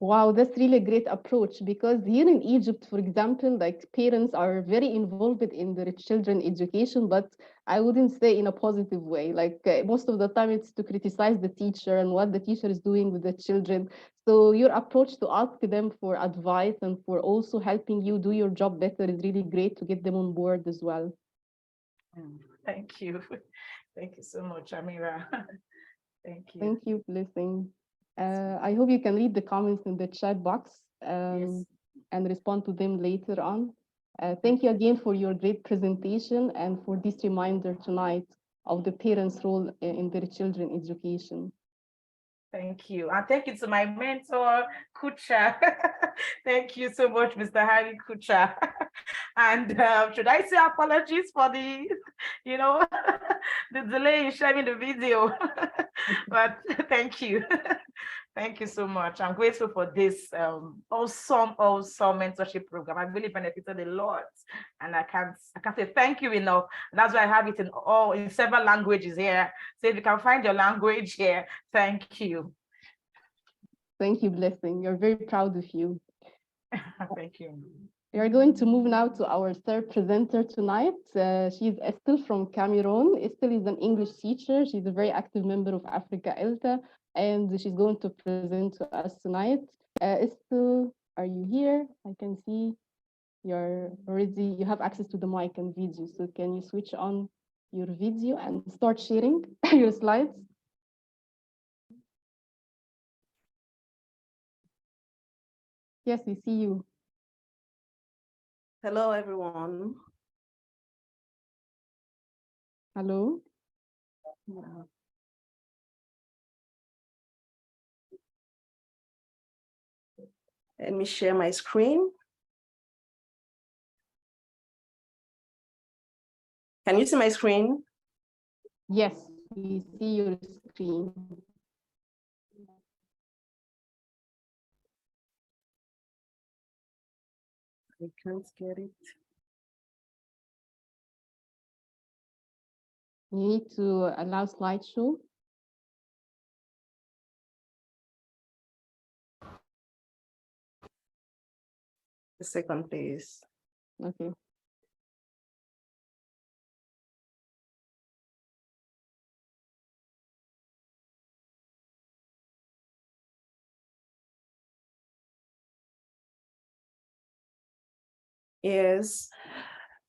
Wow, that's really a great approach, because here in Egypt, for example, like parents are very involved in their children education, but I wouldn't say in a positive way. Like most of the time it's to criticize the teacher and what the teacher is doing with the children. So your approach to ask them for advice and for also helping you do your job better is really great to get them on board as well. Thank you. Thank you so much, Amira. Thank you. Thank you, Blessing. I hope you can read the comments in the chat box Yes. and respond to them later on. Thank you again for your great presentation and for this reminder tonight of the parents' role in their children education. Thank you. And thank you to my mentor, Kucha. Thank you so much, Mr. Harry Kucha. And should I say apologies for the, the delay in sharing the video? But thank you. Thank you so much. I'm grateful for this awesome mentorship program. I really benefited a lot, and I can't say thank you enough. That's why I have it in several languages here. So if you can find your language here, thank you. Thank you, Blessing. You're very proud of you. Thank you. We are going to move now to our third presenter tonight. She's Estelle from Cameroon. Estelle is an English teacher. She's a very active member of Africa ELTA, and she's going to present to us tonight. Estelle, are you here? I can see you have access to the mic and video. So can you switch on your video and start sharing your slides? Yes, we see you. Hello, everyone. Hello. Let me share my screen. Can you see my screen? Yes, we see your screen. I can't get it. You need to allow slideshow. A second, please. Okay. Yes.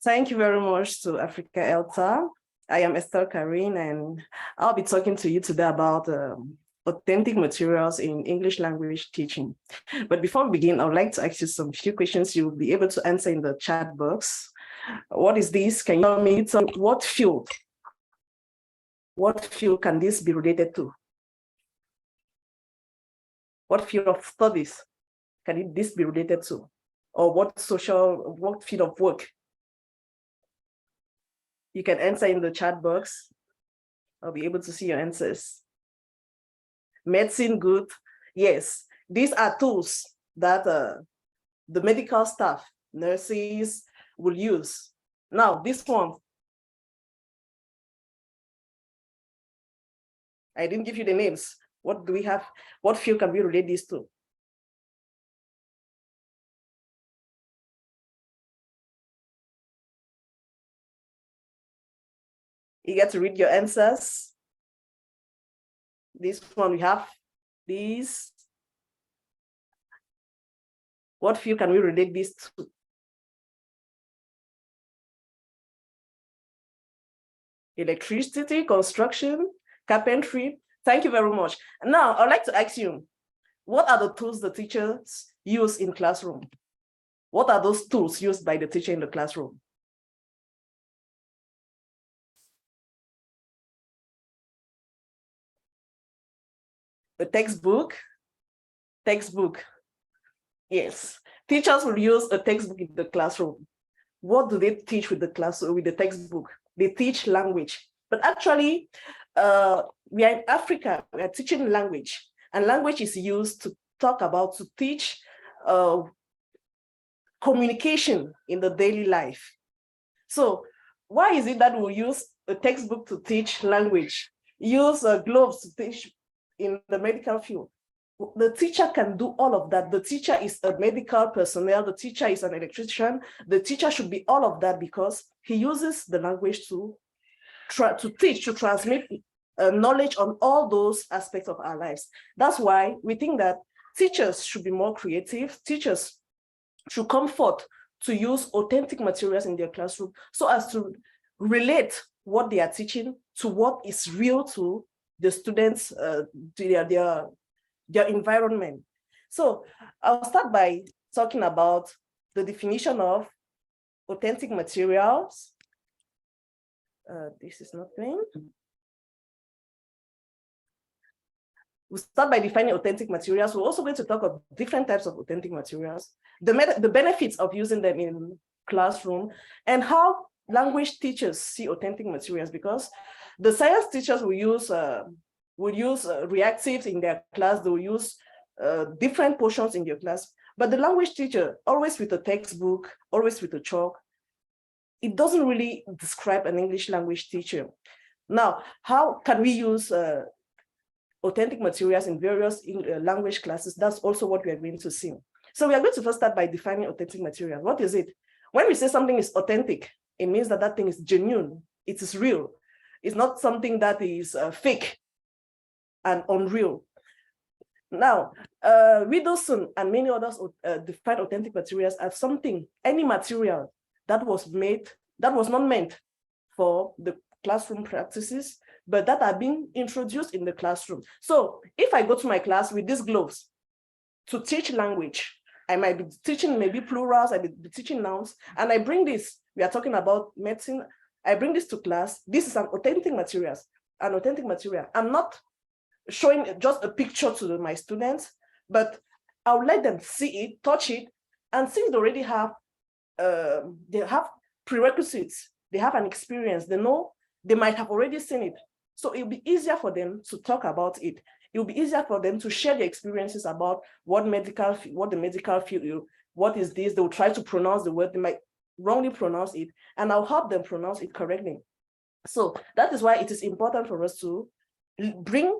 Thank you very much to Africa ELTA. I am Estelle Karine, and I'll be talking to you today about authentic materials in English language teaching. But before we begin, I would like to ask you some few questions you'll be able to answer in the chat box. What is this? Can you tell me what field? What field can this be related to? What field of studies can this be related to? Or what field of work? You can answer in the chat box. I'll be able to see your answers. Medicine, good. Yes, these are tools that the medical staff, nurses will use. Now, this one, I didn't give you the names. What do we have? What field can we relate this to? You get to read your answers. This one, we have these. What field can we relate this to? Electricity, construction, carpentry. Thank you very much. Now, I'd like to ask you, what are the tools the teachers use in classroom? What are those tools used by the teacher in the classroom? The textbook. Yes, teachers will use a textbook in the classroom. What do they teach with the textbook? They teach language, but actually, we are in Africa, we are teaching language, and language is used to teach communication in the daily life. So why is it that we use a textbook to teach language, use gloves to teach in the medical field? The teacher can do all of that. The teacher is a medical personnel. The teacher is an electrician. The teacher should be all of that because he uses the language to teach, to transmit knowledge on all those aspects of our lives. That's why we think that teachers should be more creative. Teachers should come forth to use authentic materials in their classroom so as to relate what they are teaching to what is real to the students, to their environment. So I'll start by talking about the definition of authentic materials. This is not going. We'll start by defining authentic materials. We're also going to talk about different types of authentic materials, the benefits of using them in classroom, and how language teachers see authentic materials, because the science teachers will use reactives in their class, they will use different portions in your class, but the language teacher, always with a textbook, always with a chalk, it doesn't really describe an English language teacher. Now, how can we use authentic materials in various language classes? That's also what we are going to see. So we are going to first start by defining authentic material. What is it? When we say something is authentic, it means that that thing is genuine, it is real. It's not something that is fake and unreal. Now, Widdowson and many others define authentic materials as something, any material that was not meant for the classroom practices, but that are being introduced in the classroom. So if I go to my class with these gloves to teach language, I might be teaching maybe plurals, I might be teaching nouns, and I bring this, we are talking about medicine, I bring this to class, this is an authentic material. I'm not showing just a picture to my students, but I'll let them see it, touch it, and since they already have, they have prerequisites, they have an experience, they know, they might have already seen it. So it'll be easier for them to talk about it. It'll be easier for them to share their experiences about what the medical field, what is this, they'll try to pronounce the word, they might wrongly pronounce it, and I'll help them pronounce it correctly. So that is why it is important for us to bring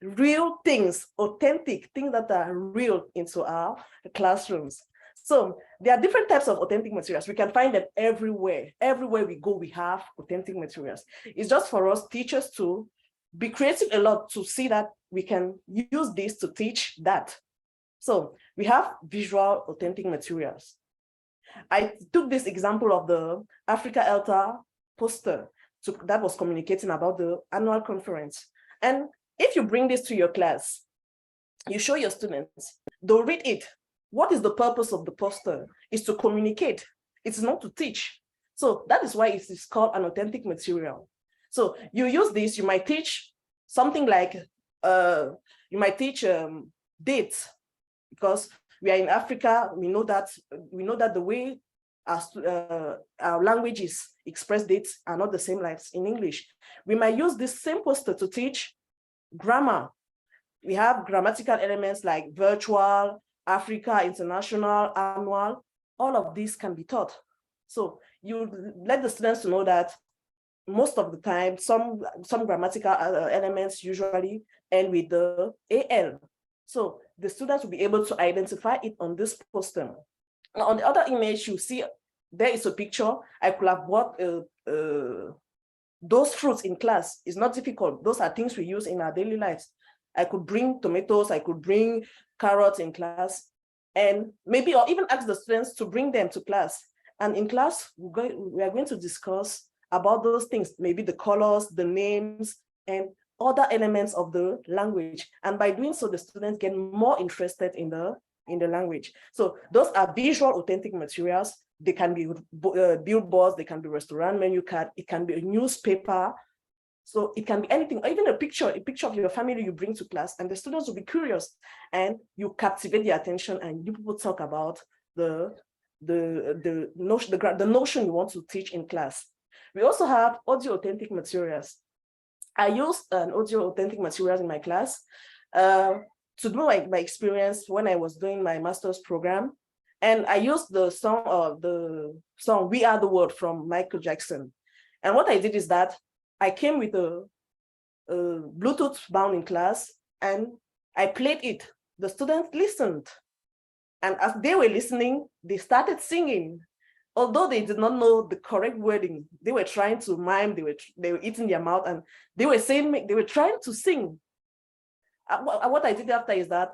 real things, authentic things that are real into our classrooms. So there are different types of authentic materials. We can find them everywhere. Everywhere we go, we have authentic materials. It's just for us teachers to be creative a lot to see that we can use this to teach that. So we have visual authentic materials. I took this example of the Africa ELTA poster that was communicating about the annual conference. And if you bring this to your class, you show your students, they'll read it. What is the purpose of the poster? Is to communicate. It's not to teach. So that is why it is called an authentic material. So you use this, you might teach something like, you might teach dates, because we are in Africa, we know that the way our languages express dates are not the same like in English. We might use this same poster to teach grammar. We have grammatical elements like virtual, Africa, international, annual. All of these can be taught. So you let the students to know that most of the time, some grammatical elements usually end with the AL. So the students will be able to identify it on this poster. Now, on the other image, you see there is a picture. I could have bought those fruits in class. It's not difficult. Those are things we use in our daily lives. I could bring tomatoes, I could bring carrots in class, and maybe, or even ask the students to bring them to class. And in class, we are going to discuss about those things, maybe the colors, the names, and other elements of the language. And by doing so, the students get more interested in the language. So those are visual authentic materials. They can be billboards, they can be restaurant menu card, it can be a newspaper. So it can be anything, or even a picture of your family you bring to class, and the students will be curious, and you captivate their attention, and you people talk about the notion you want to teach in class. We also have audio authentic materials. I used an audio authentic materials in my class to do my experience when I was doing my master's program, and I used the song "We Are the World" from Michael Jackson. And what I did is that I came with a Bluetooth bound in class, and I played it. The students listened. And as they were listening, they started singing. Although they did not know the correct wording, they were trying to mime, they were eating their mouth, and they were trying to sing. What I did after is that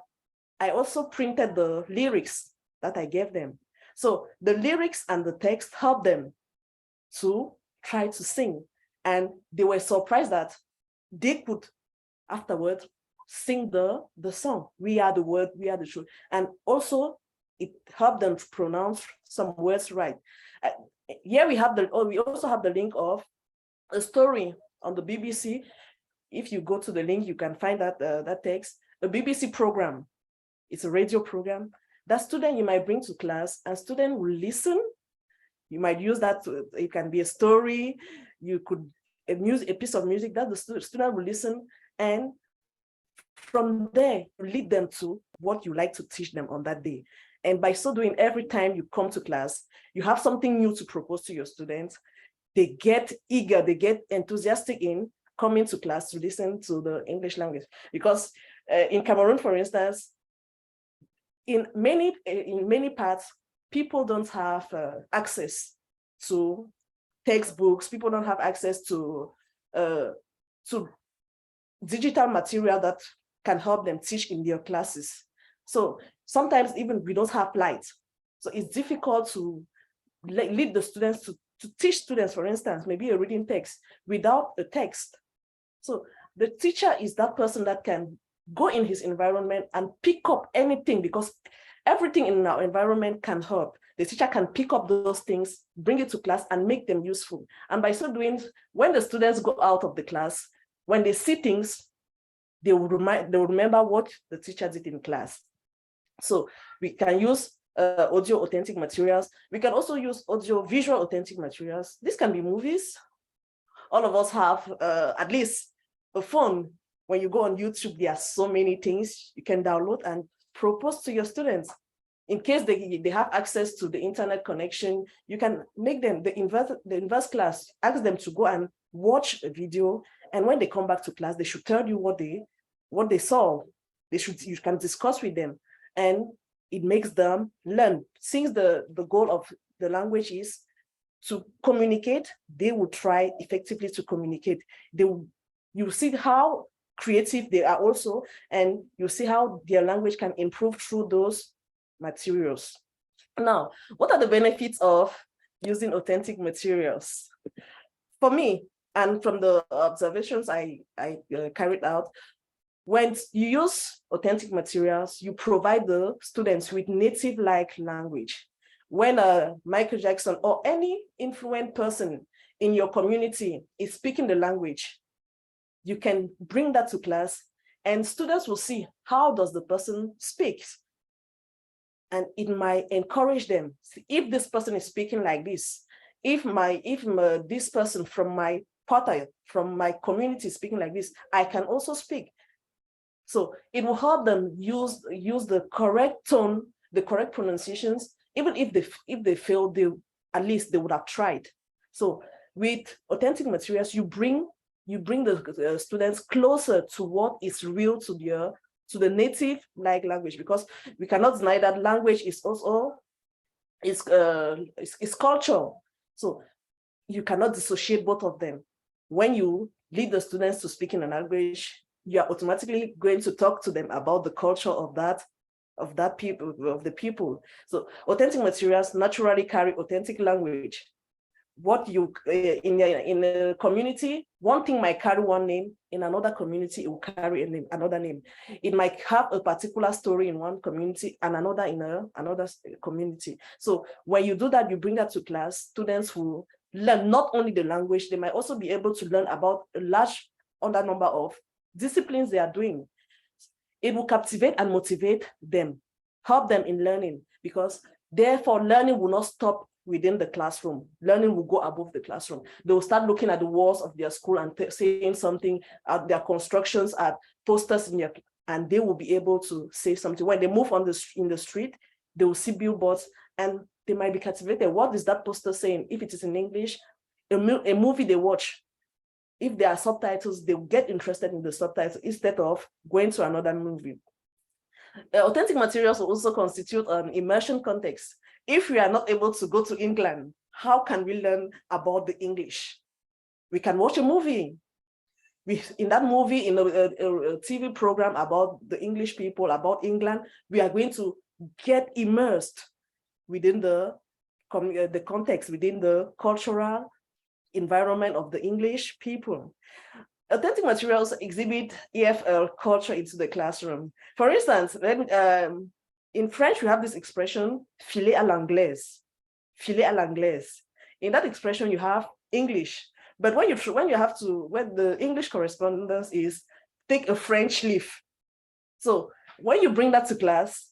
I also printed the lyrics that I gave them. So the lyrics and the text helped them to try to sing. And they were surprised that they could afterwards sing the song, "We Are the Word, We Are the Truth." And also it helped them to pronounce some words right. Here we also have the link of a story on the BBC. If you go to the link, you can find that text, a BBC program. It's a radio program. That student you might bring to class, and student will listen. You might use that it can be a story. You could use a piece of music that the student will listen, and from there, lead them to what you like to teach them on that day. And by so doing, every time you come to class, you have something new to propose to your students. They get eager, they get enthusiastic in coming to class to listen to the English language. Because in Cameroon, for instance, in many parts, people don't have access to textbooks. People don't have access to digital material that can help them teach in their classes. So sometimes even we don't have light. So it's difficult to lead the students to teach students, for instance, maybe a reading text without a text. So the teacher is that person that can go in his environment and pick up anything, because everything in our environment can help. The teacher can pick up those things, bring it to class and make them useful. And by so doing, when the students go out of the class, when they see things, they will remember what the teacher did in class. So we can use audio authentic materials. We can also use audio visual authentic materials. This can be movies. All of us have at least a phone. When you go on YouTube, there are so many things you can download and propose to your students. In case they have access to the internet connection, you can make them the inverse class, ask them to go and watch a video. And when they come back to class, they should tell you what they saw. You can discuss with them, and it makes them learn. Since the goal of the language is to communicate, they will try effectively to communicate. You see how creative they are also, and you see how their language can improve through those materials. Now, what are the benefits of using authentic materials? For me, and from the observations I carried out, when you use authentic materials, you provide the students with native-like language. When Michael Jackson or any influential person in your community is speaking the language, you can bring that to class and students will see how does the person speak. And it might encourage them. If this person is speaking like this, if this person from my party, from my community is speaking like this, I can also speak. So it will help them use the correct tone, the correct pronunciations. Even if they fail, at least they would have tried. So with authentic materials, you bring the students closer to what is real to the native language, because we cannot deny that language is also is culture. So you cannot dissociate both of them. When you lead the students to speak in a language, you are automatically going to talk to them about the culture of the people. So authentic materials naturally carry authentic language. What you in a community, one thing might carry one name, in another community it will carry another name. It might have a particular story in one community and another in another community. So when you do that, you bring that to class, students will learn not only the language, they might also be able to learn about a large other number of disciplines they are doing. It will captivate and motivate them, help them in learning, because therefore learning will not stop within the classroom. Learning will go above the classroom. They will start looking at the walls of their school and saying something, at their constructions, at posters in their, and they will be able to say something. When they move in the street, they will see billboards and they might be captivated. What is that poster saying? If it is in English, a movie they watch, if there are subtitles, they will get interested in the subtitles instead of going to another movie. Authentic materials will also constitute an immersion context. If we are not able to go to England, how can we learn about the English? We can watch a movie. In that movie, in a TV program about the English people, about England, we are going to get immersed within the context, within the cultural environment of the English people. Authentic materials exhibit EFL culture into the classroom. For instance, in French, we have this expression, filer à l'anglaise, filer à l'anglaise. In that expression, you have English, but when the English correspondence is take a French leaf. So when you bring that to class,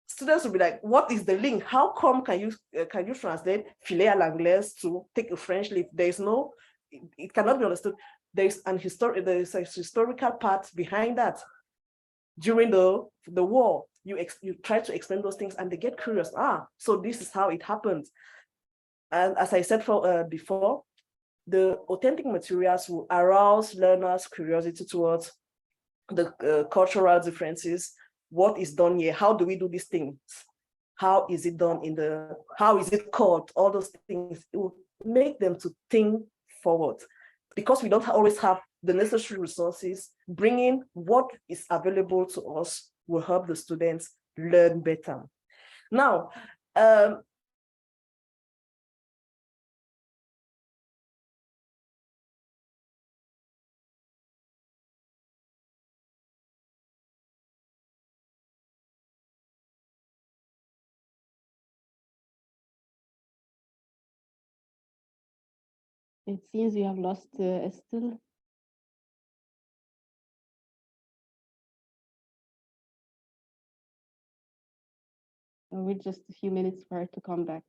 students will be like, what is the link? How come can you translate filer à l'anglaise to take a French leaf? There is no, it cannot be understood. There is a historical part behind that. During the war, you try to explain those things and they get curious. So this is how it happened. And as I said before, the authentic materials will arouse learners' curiosity towards the cultural differences, what is done here? How do we do these things? How is it done how is it called? All those things, it will make them to think forward. Because we don't always have the necessary resources, bringing what is available to us will help the students learn better. Now, It seems we have lost Estelle. We're just a few minutes for her to come back.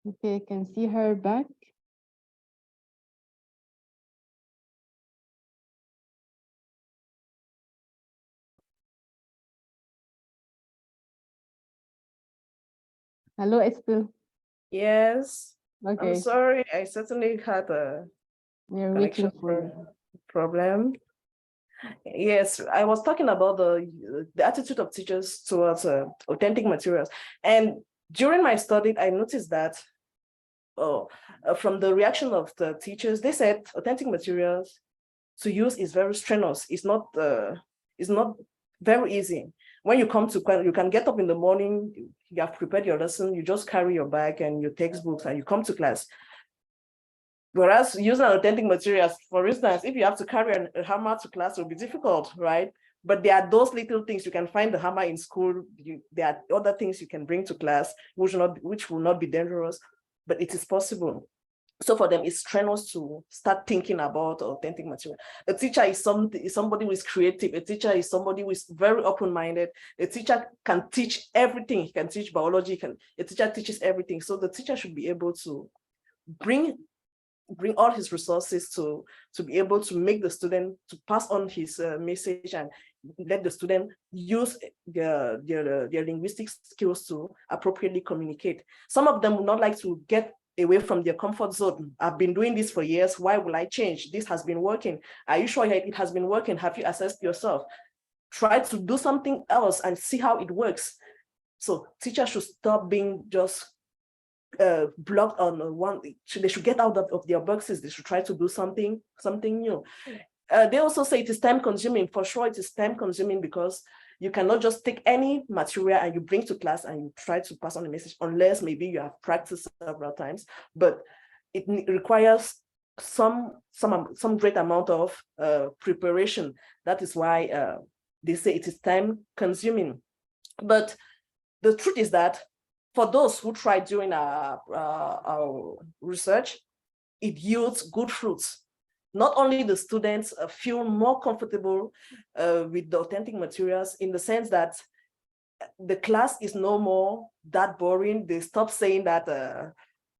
Okay, I can see her back. Hello, Estelle. yes, I'm Okay, sorry, I certainly had a we're connection waiting for you. problem. Yes, I was talking about the attitude of teachers towards authentic materials. And during my study, I noticed that from the reaction of the teachers, they said authentic materials to use is very strenuous. It's not very easy. When you come to you can get up in the morning, you have prepared your lesson, you just carry your bag and your textbooks and you come to class. Whereas using authentic materials, for instance, if you have to carry a hammer to class, it will be difficult, right? But there are those little things. You can find the hammer in school. There are other things you can bring to class, which will not be dangerous, but it is possible. So for them, it's strenuous to start thinking about authentic material. A teacher is somebody who is creative. A teacher is somebody who is very open-minded. A teacher can teach everything. He can teach biology. A teacher teaches everything. So the teacher should be able to bring all his resources to be able to make the student to pass on his message and let the student use their linguistic skills to appropriately communicate. Some of them would not like to get away from their comfort zone. I've been doing this for years. Why will I change? This has been working. Are you sure it has been working? Have you assessed yourself? Try to do something else and see how it works. So teachers should stop being just blocked on one. They should get out of their boxes. They should try to do something new. They also say it is time consuming. For sure, it is time consuming because you cannot just take any material and you bring to class and you try to pass on a message unless maybe you have practiced several times. But it requires some great amount of preparation. That is why they say it is time consuming. But the truth is that for those who tried during our research, it yields good fruits. Not only the students feel more comfortable with the authentic materials in the sense that the class is no more that boring. They stop saying that,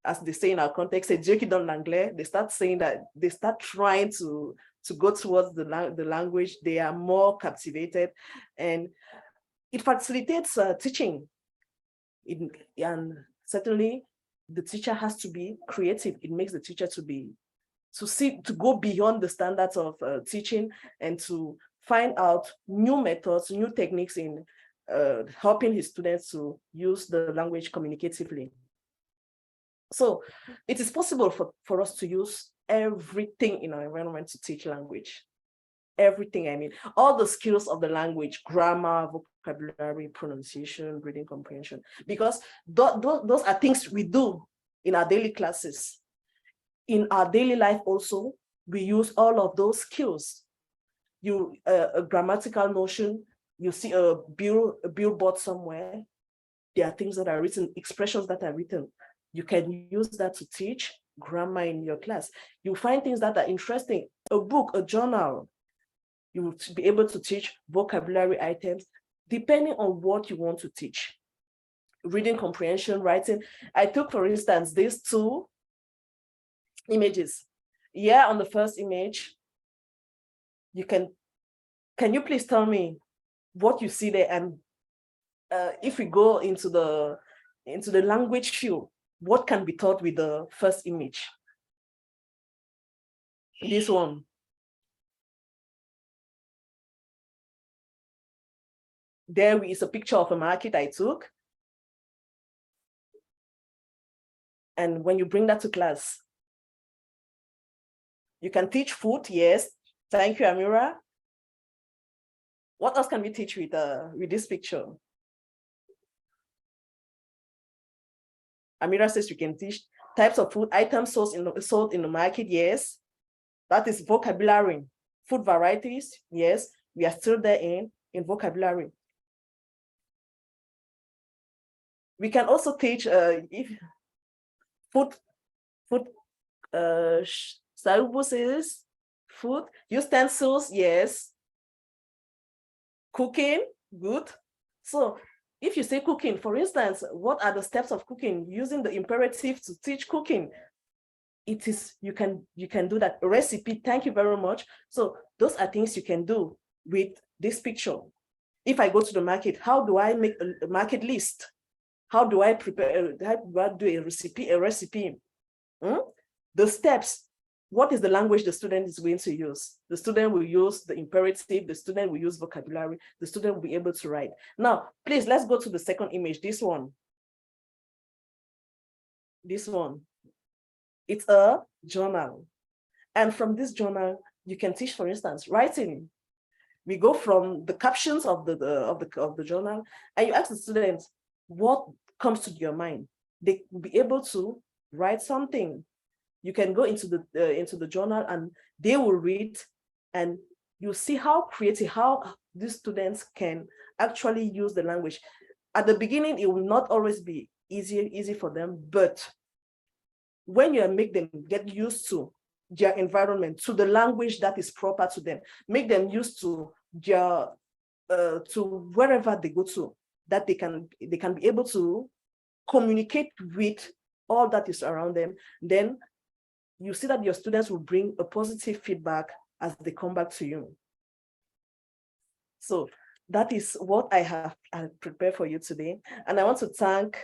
as they say in our context, c'est Dieu qui donne l'anglais. They start saying that, they start trying to go towards the language. They are more captivated and it facilitates teaching. And certainly the teacher has to be creative. It makes the teacher to go beyond the standards of teaching and to find out new methods, new techniques in helping his students to use the language communicatively. So it is possible for us to use everything in our environment to teach language. Everything, I mean, all the skills of the language, grammar, vocabulary, pronunciation, reading comprehension, because those are things we do in our daily classes. In our daily life also, we use all of those skills. A grammatical notion, you see a billboard somewhere, there are things that are written, expressions that are written. You can use that to teach grammar in your class. You find things that are interesting, a book, a journal. You will be able to teach vocabulary items depending on what you want to teach. Reading comprehension, writing. I took, for instance, these two images. Yeah, on the first image, can you please tell me what you see there? And if we go into the language field, what can be taught with the first image? This one. There is a picture of a market I took. And when you bring that to class, you can teach food, yes. Thank you, Amira. What else can we teach with this picture? Amira says you can teach types of food, items sold in the market, yes. That is vocabulary. Food varieties, yes. We are still there in vocabulary. We can also teach if food services, food utensils, yes. Cooking, good. So if you say cooking, for instance, what are the steps of cooking? Using the imperative to teach cooking. It is, you can do that. Recipe, thank you very much. So those are things you can do with this picture. If I go to the market, how do I make a market list? How do I prepare, how do I do a recipe? The steps. What is the language the student is going to use? The student will use the imperative, the student will use vocabulary, the student will be able to write. Now, please, let's go to the second image, this one. This one. It's a journal. And from this journal, you can teach, for instance, writing. We go from the captions of the journal, and you ask the students what comes to your mind. They will be able to write something. You can go into the journal and they will read, and you see how creative, how these students can actually use the language. At the beginning, it will not always be easy for them, but when you make them get used to their environment, to the language that is proper to them, make them used to their to wherever they go to, that they can be able to communicate with all that is around them, then you see that your students will bring a positive feedback as they come back to you. So that is what I have prepared for you today. And I want to thank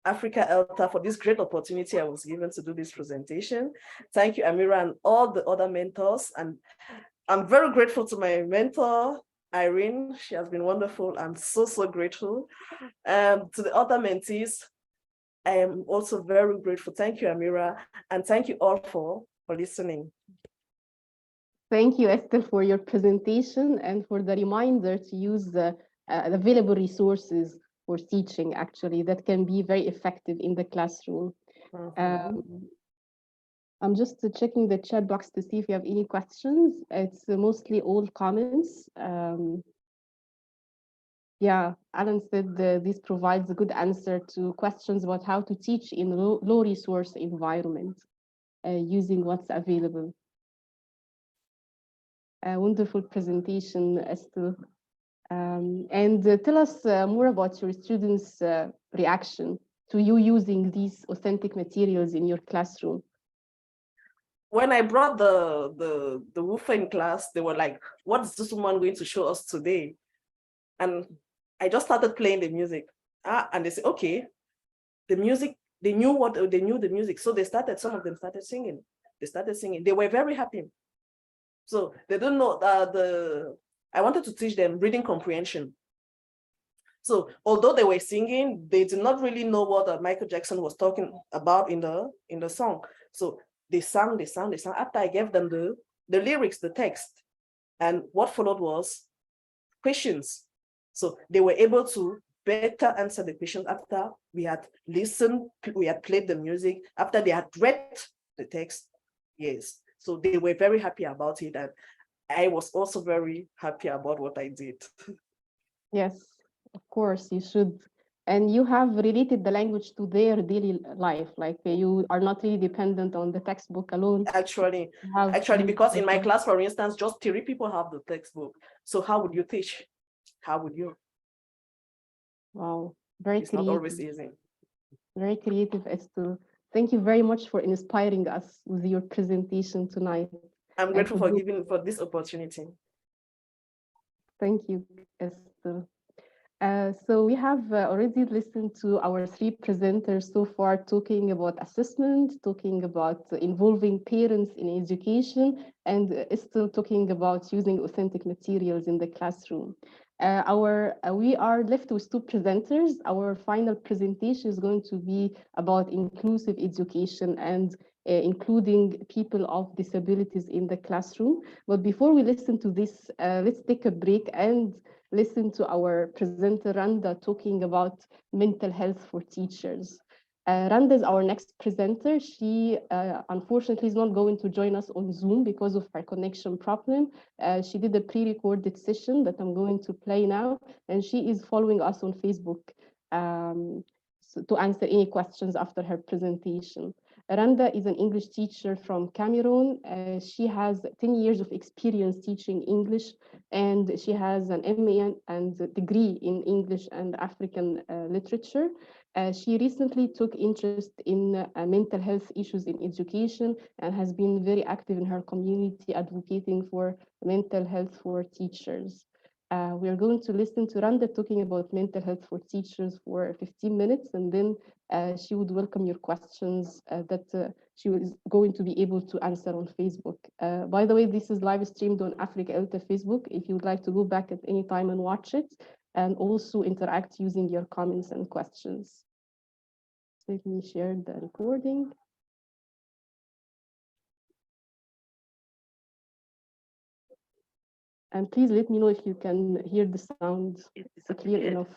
Africa ELTA for this great opportunity I was given to do this presentation. Thank you, Amira, and all the other mentors. And I'm very grateful to my mentor, Irene. She has been wonderful. I'm so grateful. To the other mentees, I am also very grateful. Thank you, Amira, and thank you all for listening. Thank you, Esther, for your presentation and for the reminder to use the available resources for teaching, actually, that can be very effective in the classroom. I'm just checking the chat box to see if you have any questions. It's mostly all comments. Yeah, Alan said this provides a good answer to questions about how to teach in low resource environment using what's available. A wonderful presentation, Esther. And tell us more about your students' reaction to you using these authentic materials in your classroom. When I brought the woofer in class, they were like, "What is this woman going to show us today?" And I just started playing the music. And they said, okay, the music, they knew the music. So some of them started singing. They were very happy. So they don't know I wanted to teach them reading comprehension. So although they were singing, they did not really know what Michael Jackson was talking about in the song. So they sang. After I gave them the lyrics, the text, and what followed was questions. So they were able to better answer the questions after we had listened, we had played the music, after they had read the text. Yes. So they were very happy about it. And I was also very happy about what I did. Yes, of course, you should. And you have related the language to their daily life. Like you are not really dependent on the textbook alone. Actually, You have because in my the- class, for instance, just 3 people have the textbook. So how would you teach? How would you? Wow, very It's not always creative, easy. very creative, Esther. Thank you very much for inspiring us with your presentation tonight. I'm And grateful to for do, giving for this opportunity. thank you, Esther. So we have already listened to our three presenters so far talking about assessment, talking about involving parents in education, and still talking about using authentic materials in the classroom. We are left with two presenters. Our final presentation is going to be about inclusive education and including people of disabilities in the classroom. But before we listen to this, let's take a break and listen to our presenter Randa talking about mental health for teachers. Randa is our next presenter. She unfortunately is not going to join us on Zoom because of her connection problem. She did a pre-recorded session that I'm going to play now, and she is following us on Facebook to answer any questions after her presentation. Randa is an English teacher from Cameroon. She has 10 years of experience teaching English, and she has an MA and a degree in English and African literature. She recently took interest in mental health issues in education and has been very active in her community advocating for mental health for teachers. We are going to listen to Randa talking about mental health for teachers for 15 minutes, and then she would welcome your questions that she was going to be able to answer on Facebook. By the way, this is live streamed on Africa ELTA Facebook if you would like to go back at any time and watch it, and also interact using your comments and questions. Let me share the recording. And please let me know if you can hear the sound clear enough.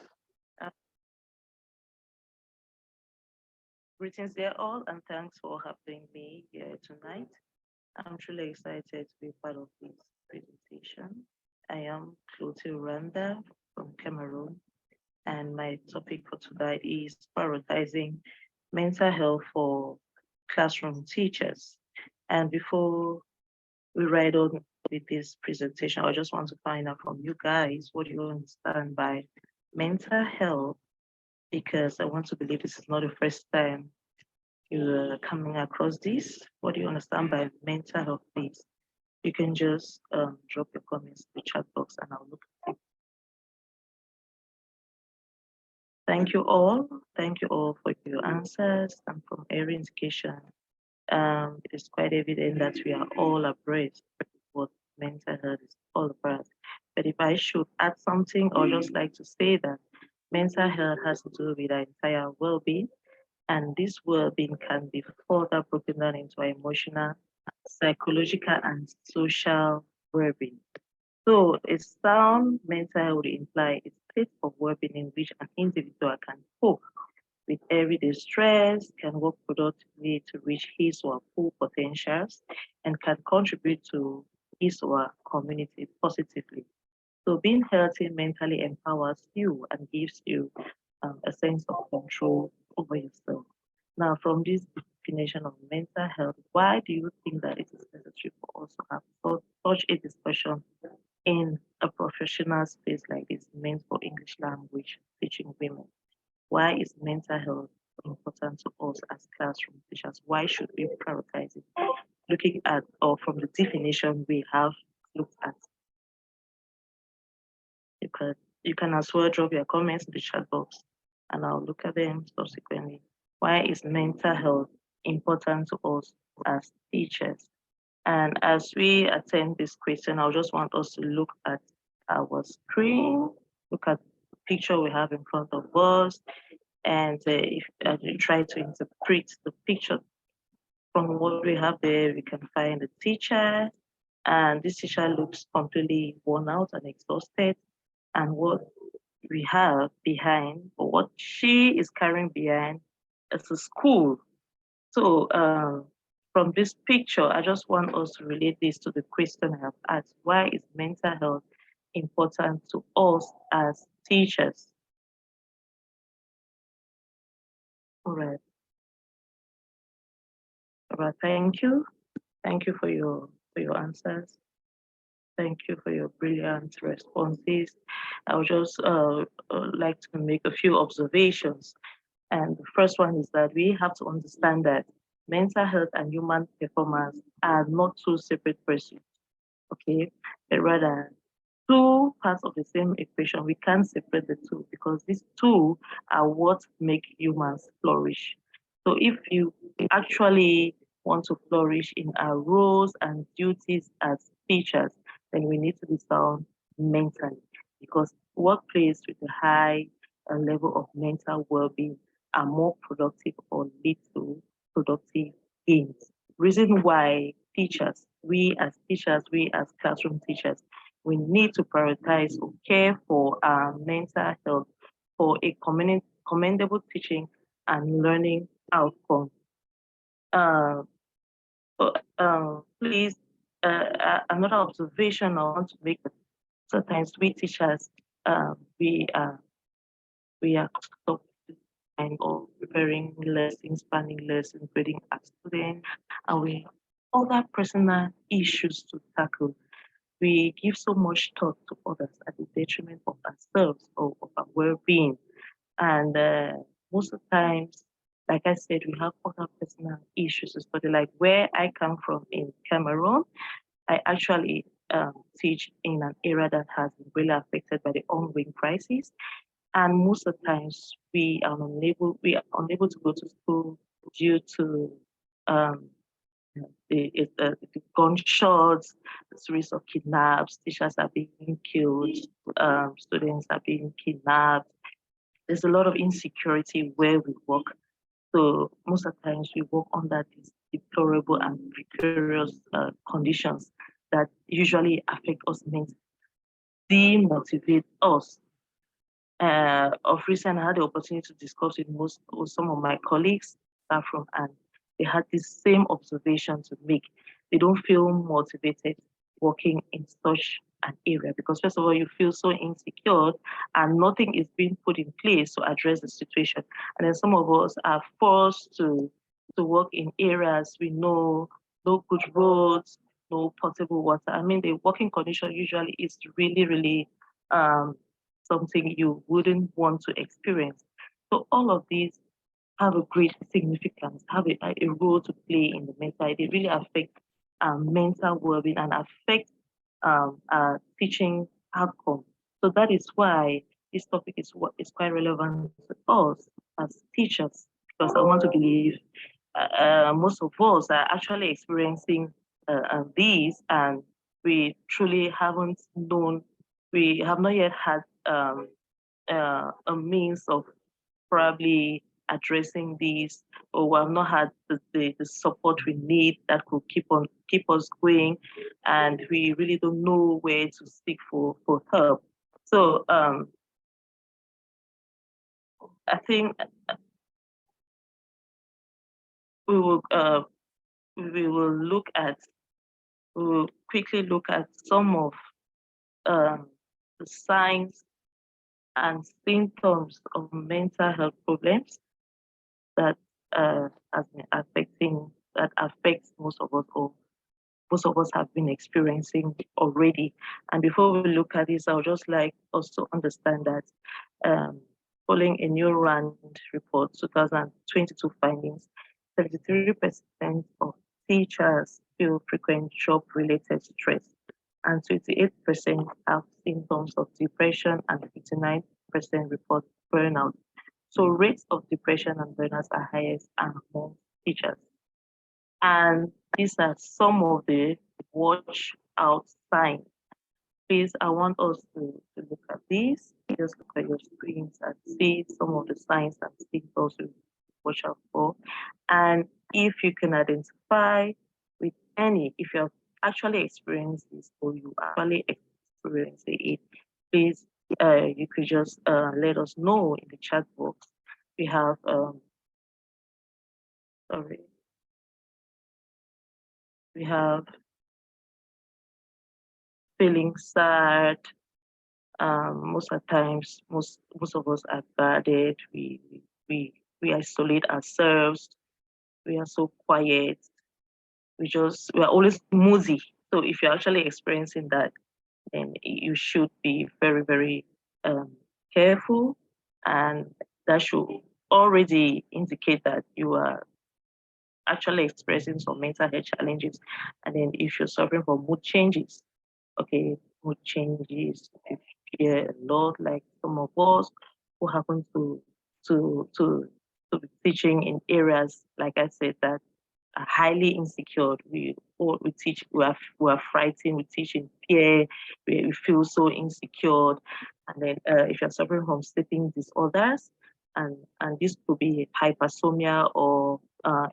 Greetings there all, and thanks for having me here tonight. I'm truly excited to be part of this presentation. I am Clotilde Randa from Cameroon, and my topic for tonight is prioritizing mental health for classroom teachers. And before we ride on with this presentation, I just want to find out from you guys what you understand by mental health, because I want to believe this is not the first time you're coming across this. What do you understand by mental health, please? You can just drop your comments in the chat box and I'll look at it. Thank you all. Thank you all for your answers and from every indication. It is quite evident that we are all abreast of what mental health is all about. But if I should add something, I would just like to say that mental health has to do with our entire well-being, and this well-being can be further broken down into our emotional, psychological, and social well-being. So a sound mental health would imply a state of well-being in which an individual can cope with everyday stress, can work productively to reach his or her full potentials, and can contribute to his or her community positively. So being healthy mentally empowers you and gives you a sense of control over yourself. Now, from this definition of mental health, why do you think that it is necessary for us to have such a discussion in a professional space like this meant for English language teaching women? Why is mental health important to us as classroom teachers? Why should we prioritize it? Looking at, or from the definition we have looked at, you can as well drop your comments in the chat box and I'll look at them subsequently. Why is mental health important to us as teachers? And as we attend this question, I just want us to look at our screen, look at the picture we have in front of us, and if you try to interpret the picture from what we have there, we can find the teacher, and this teacher looks completely worn out and exhausted. And what we have behind, or what she is carrying behind, is a school. So from this picture, I just want us to relate this to the question I have asked. Why is mental health important to us as teachers. All right. All right, thank you. Thank you for your answers. Thank you for your brilliant responses. I would just like to make a few observations. And the first one is that we have to understand that mental health and human performance are not two separate pursuits, okay? But rather two parts of the same equation. We can't separate the two because these two are what make humans flourish. So if you actually want to flourish in our roles and duties as teachers, then we need to be sound mentally because workplace with a high level of mental well-being are more productive or lead to productive gains. Reason why teachers, we as classroom teachers, we need to prioritize or care for our mental health for a commendable teaching and learning outcome. Uh, Please, another observation I want to make: sometimes we teachers, we are stuck and or preparing lessons, planning lessons, grading our students, and we have other personal issues to tackle. We give so much thought to others at the detriment of ourselves or of our well-being. And most of the times, like I said, we have other personal issues to study. Like where I come from in Cameroon, I actually teach in an area that has been really affected by the ongoing crisis. And most of the times we are unable to go to school due to um, the gunshots, the series of kidnaps, teachers are being killed, students are being kidnapped. There's a lot of insecurity where we work. So most of the times we work under these deplorable and precarious conditions that usually affect us mentally, demotivate us. Of recent, I had the opportunity to discuss with some of my colleagues from, and they had the same observation to make. They don't feel motivated working in such an area because first of all, you feel so insecure and nothing is being put in place to address the situation. And then some of us are forced to work in areas we know no good roads, no potable water. I mean, the working condition usually is really, really something you wouldn't want to experience. So all of these have a great significance, have a role to play in the mental. They really affect mental well-being and affect teaching outcome. So that is why this topic is what is quite relevant to us as teachers, because I want to believe most of us are actually experiencing these, and we truly haven't known, we have not yet had a means of probably addressing these, or we have not had the support we need that could keep us going, and we really don't know where to seek for help. So I think we will we will look at we will quickly look at some of the signs and symptoms of mental health problems that has been that affects most of us, or most of us have been experiencing already. And before we look at this, I would just like us to understand that following a new RAND report 2022 findings, 73% of teachers feel frequent job-related stress, and 28% have symptoms of depression, and 59% report burnout. So rates of depression and burnout are highest among teachers. And these are some of the watch out signs. Please, I want us to look at these. Just look at your screens and see some of the signs and symptoms to watch out for. And if you can identify with any, if you have actually experienced this or you actually experienced it, please, you could just let us know in the chat box. We have, sorry, we have feeling sad, Most of the times, most of us are guarded. We isolate ourselves. We are so quiet. We are always moody. So if you're actually experiencing that, then you should be very, very careful, and that should already indicate that you are actually expressing some mental health challenges. And then if you're suffering from mood changes, okay, mood changes, if you hear a lot, like some of us who happen to to to be teaching in areas, like I said, that are highly insecure. We teach, we are frightened, we teach in fear, we feel so insecure. And then if you're suffering from sleeping disorders, and this could be hypersomnia or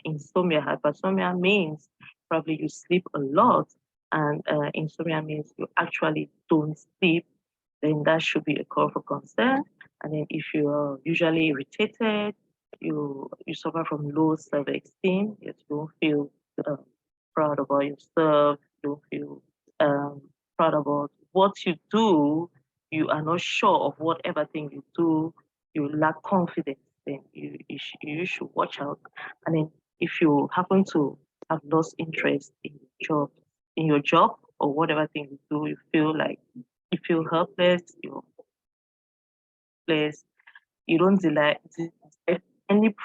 insomnia. Hypersomnia means probably you sleep a lot, and insomnia means you actually don't sleep. Then that should be a cause for concern. And then if you are usually irritated, you suffer from low self-esteem, you don't feel uh, proud about yourself, you don't feel um, proud about what you do, you are not sure of whatever thing you do, you lack confidence, then you should watch out. And then if you happen to have lost interest in your job or whatever thing you do, you feel helpless, you're helpless, you don't derive any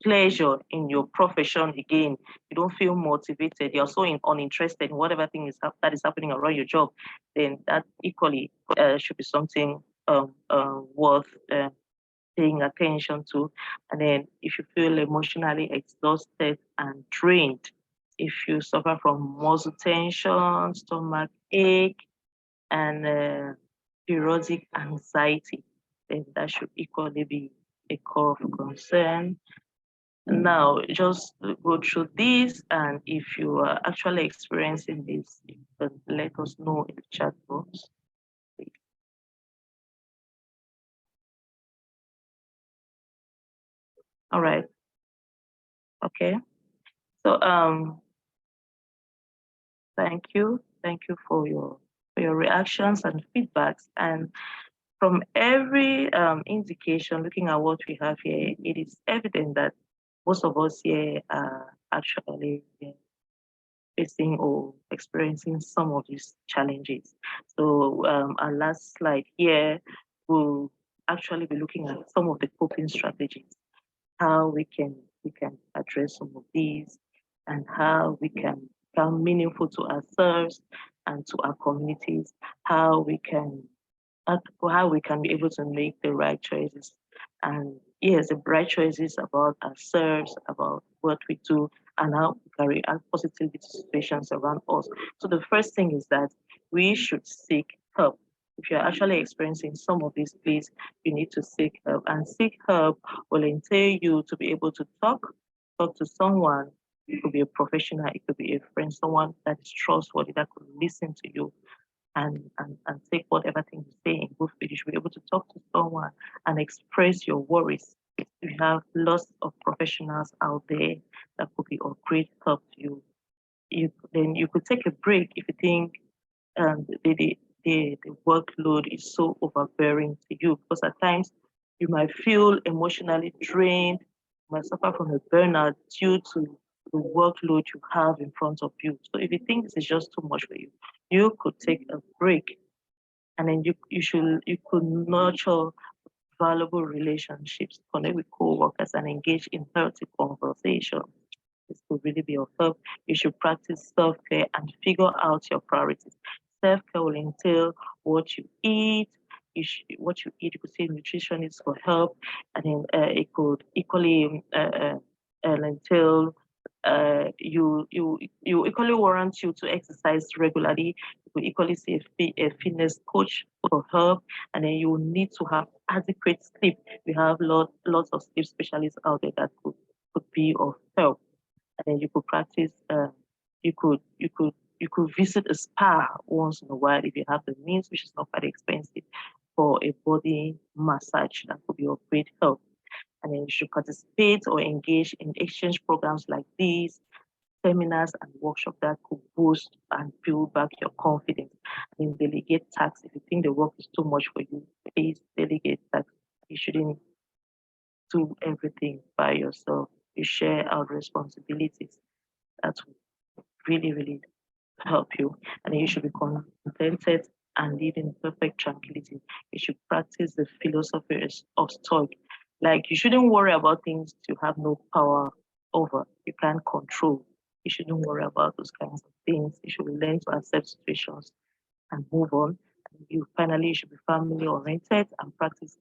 pleasure in your profession again. You don't feel motivated. You're so uninterested in whatever thing that is happening around your job. Then that equally should be something worth paying attention to. And then if you feel emotionally exhausted and drained, if you suffer from muscle tension, stomach ache, and periodic anxiety, then that should equally be a cause for concern. Now, just go through this, and if you are actually experiencing this, you can let us know in the chat box. All right. Okay. So thank you for your reactions and feedbacks. And from every indication, looking at what we have here, it is evident that most of us here are actually facing or experiencing some of these challenges. So our last slide here will actually be looking at some of the coping strategies, how we can address some of these, and how we can become meaningful to ourselves and to our communities, how we can how we can be able to make the right choices. And yes, the right choices about ourselves, about what we do, and how we can react positively to situations around us. So the first thing is that we should seek help. If you're actually experiencing some of these, please, you need to seek help. And seek help will entail you to be able to talk to someone. It could be a professional, it could be a friend, someone that is trustworthy, that could listen to you and take whatever thing you say in good faith. You should be able to talk to someone and express your worries. We have lots of professionals out there that could be of great help to you. Then you could take a break if you think the workload is so overbearing to you, because at times you might feel emotionally drained, you might suffer from a burnout due to the workload you have in front of you. So if you think this is just too much for you, you could take a break, and then you could nurture valuable relationships, connect with co-workers, and engage in healthy conversation. This could really be of help. You should practice self-care and figure out your priorities. Self-care will entail what you eat. You could say nutrition is for help, and then it could equally entail you equally warrant you to exercise regularly. You could equally see a fitness coach for help, and then you will need to have adequate sleep. We have lots of sleep specialists out there that could be of help. And then you could practice. You could visit a spa once in a while if you have the means, which is not quite expensive, for a body massage that could be of great help. And then you should participate or engage in exchange programs like these. seminars and workshops that could boost and build back your confidence. And delegate tasks. If you think the work is too much for you, please delegate tasks. You shouldn't do everything by yourself. You share out responsibilities. That will really, really help you. And you should be contented and live in perfect tranquility. You should practice the philosophy of Stoic. Like you shouldn't worry about things you have no power over, you can't control. You shouldn't worry about those kinds of things. You should learn to accept situations and move on. And you finally should be family oriented and practice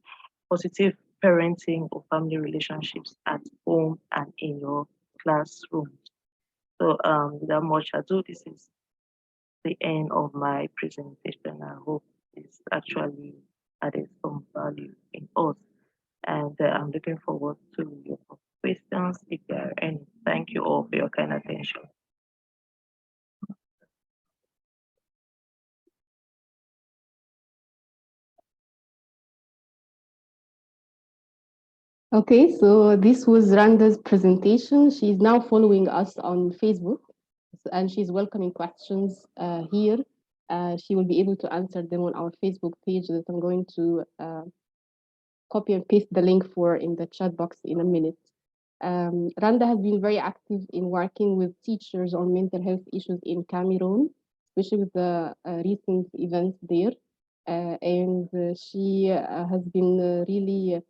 positive parenting or family relationships at home and in your classroom. So without much ado, this is the end of my presentation. I hope it's actually added some value in us. And I'm looking forward to your questions if there are any. Thank you all for your kind attention. Okay, so this was Randa's presentation. She's now following us on Facebook, and she's welcoming questions here. She will be able to answer them on our Facebook page that I'm going to copy and paste the link for in the chat box in a minute. Randa has been very active in working with teachers on mental health issues in Cameroon, especially with the recent events there. And she has been really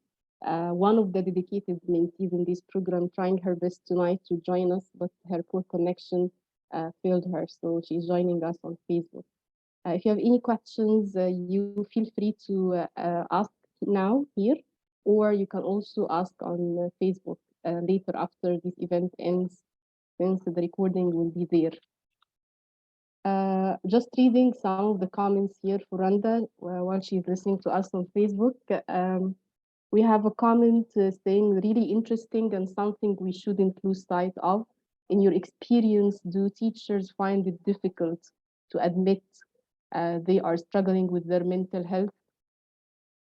one of the dedicated mentees in this program, trying her best tonight to join us, but her poor connection failed her. So she's joining us on Facebook. If you have any questions, you feel free to ask now here, or you can also ask on Facebook later after this event ends, since the recording will be there. Just reading some of the comments here for Randa while she's listening to us on Facebook. We have a comment saying really interesting and something we shouldn't lose sight of. In your experience, do teachers find it difficult to admit they are struggling with their mental health?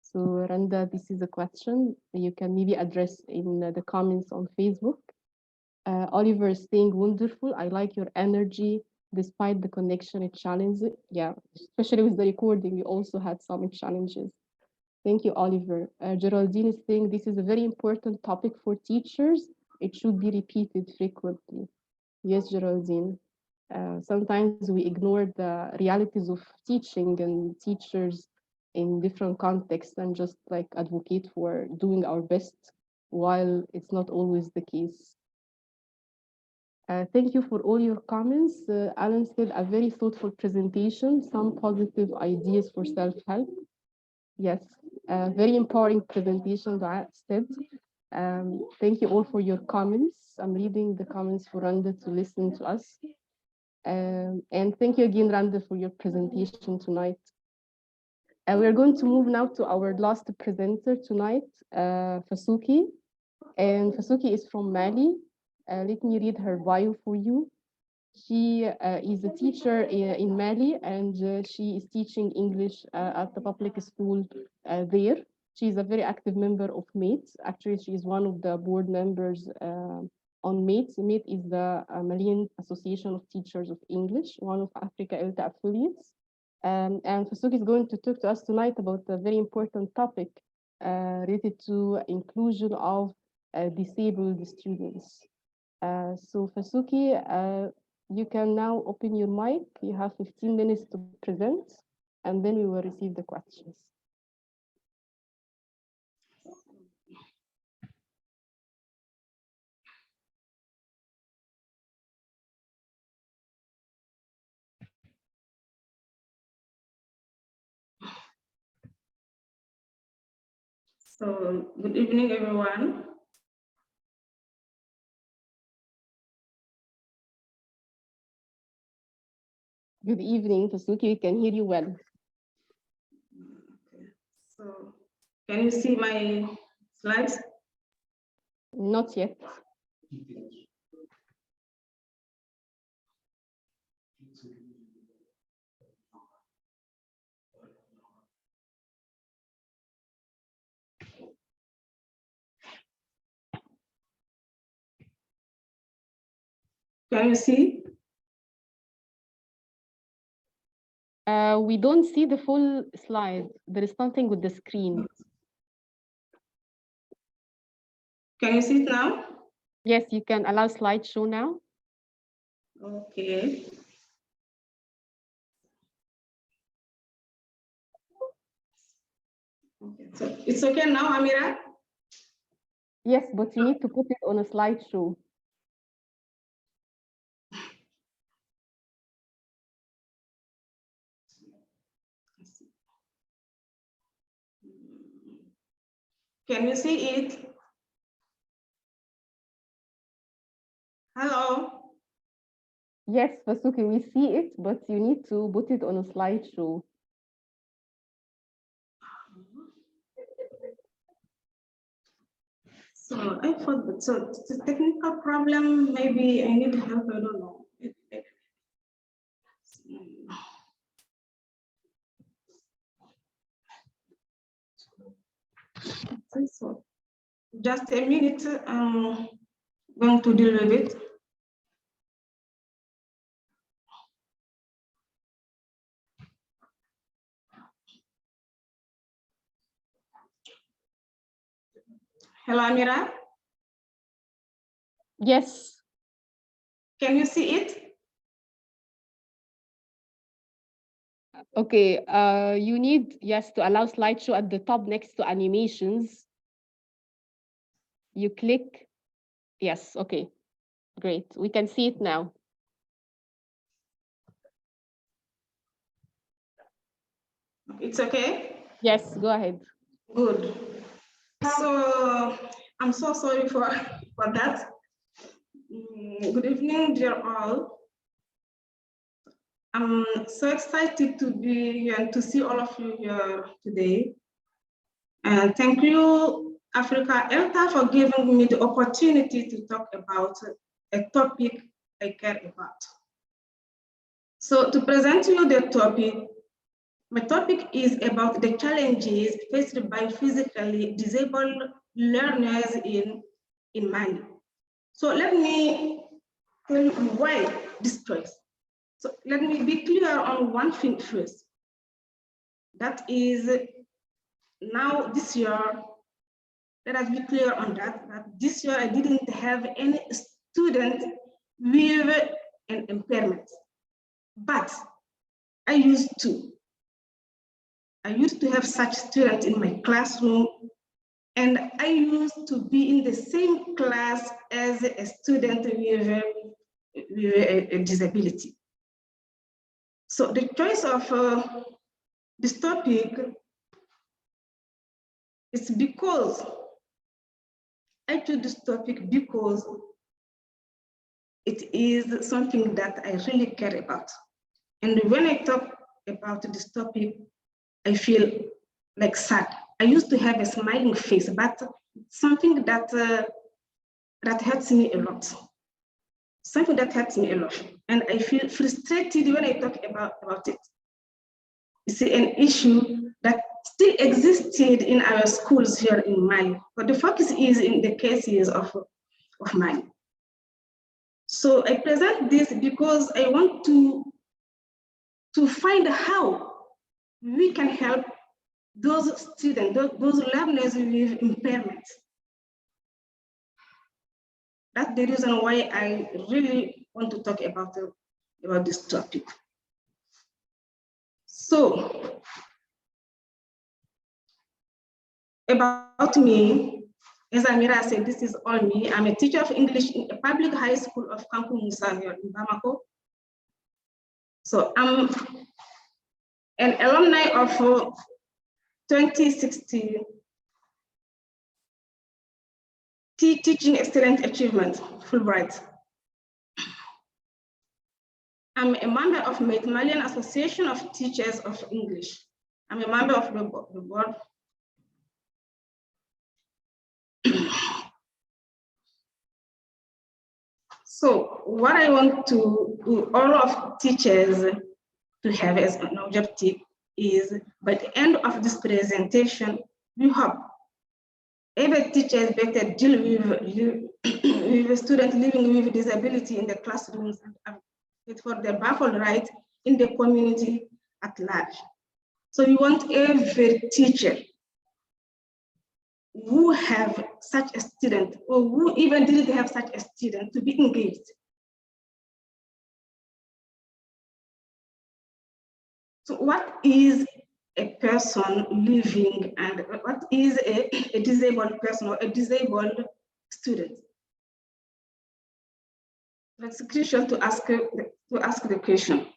So Randa, this is a question you can maybe address in the comments on Facebook. Oliver is saying, wonderful, I like your energy despite the connection challenges. Yeah, especially with the recording, we also had some challenges. Thank you, Oliver. Geraldine is saying this is a very important topic for teachers. It should be repeated frequently. Yes, Geraldine. Sometimes we ignore the realities of teaching and teachers in different contexts and just like advocate for doing our best while it's not always the case. Thank you for all your comments. Alan said a very thoughtful presentation, some positive ideas for self-help. Yes, very empowering presentation, that said. Thank you all for your comments. I'm reading the comments for Randa to listen to us. And thank you again, Randa, for your presentation tonight. We're going to move now to our last presenter tonight, Fasuki. And Fasuki is from Mali. Let me read her bio for you. She is a teacher in Mali, and she is teaching English at the public school there. She is a very active member of MATE. Actually, she is one of the board members on MATE. MATE is the Malian Association of Teachers of English, one of Africa ELTA affiliates. And Fasuki is going to talk to us tonight about a very important topic related to inclusion of disabled students. So Fasuki, you can now open your mic. You have 15 minutes to present, and then we will receive the questions. So, good evening, everyone. Good evening, Fasuki. We can hear you well. Okay. So, can you see my slides? Not yet. Can you see? We don't see the full slide. There is something with the screen. Can you see it now? Yes, you can allow slideshow now. Okay. So it's okay now, Amira? Yes, but you need to put it on a slideshow. Can you see it? Hello? Yes, Fasuki, we see it, but you need to put it on a slideshow. So I thought that, so it's a technical problem, maybe I need help, I don't know. So just a minute, I'm going to deal with it. Hello, Amira? Yes. Can you see it? Okay, you need, yes, to allow slideshow at the top next to animations. You click, yes, okay, great. We can see it now. It's okay? Yes, go ahead. Good. So I'm so sorry for that. Good evening, dear all. I'm so excited to be here and to see all of you here today. And thank you, Africa ELTA, for giving me the opportunity to talk about a topic I care about. So to present you the topic, my topic is about the challenges faced by physically disabled learners in Mali. So let me tell you why this choice. So let me be clear on one thing first. That is, now this year, let us be clear on that, that this year I didn't have any student with an impairment, but I used to have such students in my classroom, and I used to be in the same class as a student with a disability. So the choice of this topic is because I chose this topic because it is something that I really care about. And when I talk about this topic, I feel like sad. I used to have a smiling face, but something that that hurts me a lot. Something that hurts me a lot. And I feel frustrated when I talk about it. It's an issue that still existed in our schools here in Mali, but the focus is in the cases of Mali. So I present this because I want to find how we can help those students, those learners with impairments. That's the reason why I really want to talk about this topic. So, about me, as Amira said, this is all me. I'm a teacher of English in a public high school of Kankou Musa here in Bamako. So I'm an alumni of 2016 Teaching Excellent Achievement, Fulbright. I'm a member of Malian Association of Teachers of English. I'm a member of the board. So what I want to all of teachers to have as an objective is by the end of this presentation, we hope every teacher is better deal with a student living with disability in the classrooms and advocate for their baffled right in the community at large. So we want every teacher who have such a student or who even didn't have such a student to be engaged. So what is a person living and what is a disabled person or a disabled student? That's crucial to ask the question.